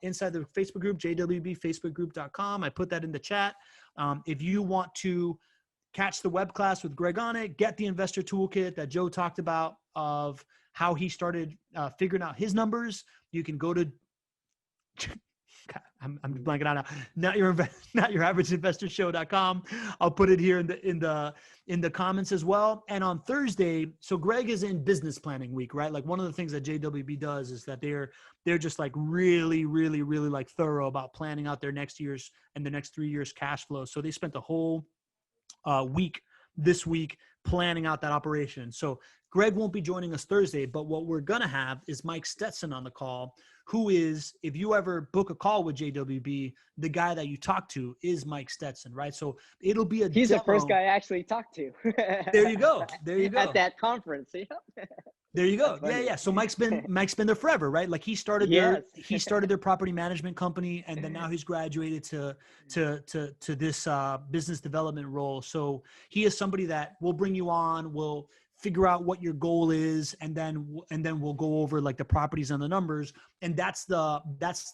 inside the Facebook group, jwbfacebookgroup.com. I put that in the chat. If you want to catch the web class with Greg on it, get the investor toolkit that Joe talked about of how he started figuring out his numbers, you can go to I'm blanking out now. Not your average investor show.com. I'll put it here in the comments as well. And on Thursday, so Greg is in business planning week, right? Like one of the things that JWB does is that they're just like really, really, really like thorough about planning out their next year's and the next 3 years cash flow. So they spent the whole week this week planning out that operation. So Greg won't be joining us Thursday, but what we're going to have is Mike Stetson on the call, who is, if you ever book a call with JWB, the guy that you talk to is Mike Stetson, right? So it'll be He's demo. the first guy I actually talked to. There you go. There you go. At that conference. Yeah. There you go. Yeah. So Mike's been there forever, right? Like he started their property management company, and then now he's graduated to this business development role. So he is somebody that will bring you on, will figure out what your goal is, and then we'll go over like the properties and the numbers. And that's the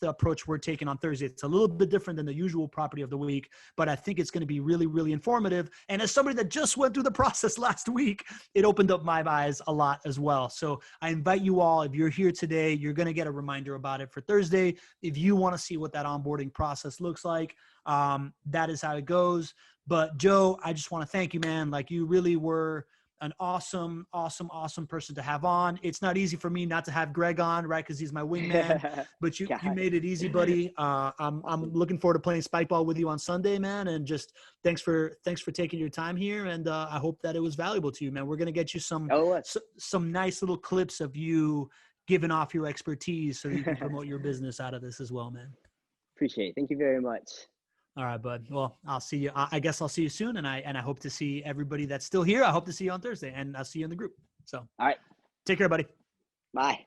approach we're taking on Thursday. It's a little bit different than the usual property of the week, but I think it's going to be really, really informative. And as somebody that just went through the process last week, it opened up my eyes a lot as well. So I invite you all, if you're here today, you're going to get a reminder about it for Thursday. If you want to see what that onboarding process looks like, that is how it goes. But Joe, I just want to thank you, man. Like you really were an awesome person to have on. It's not easy for me not to have Greg on, right? Because he's my wingman, but you made it easy, buddy. I'm looking forward to playing spike ball with you on Sunday, man. And just thanks for taking your time here. And I hope that it was valuable to you, man. We're going to get you some nice little clips of you giving off your expertise so that you can promote your business out of this as well, man. Appreciate it. Thank you very much. All right, bud. Well, I'll see you. I guess I'll see you soon. And I hope to see everybody that's still here. I hope to see you on Thursday, and I'll see you in the group. So, all right. Take care, buddy. Bye.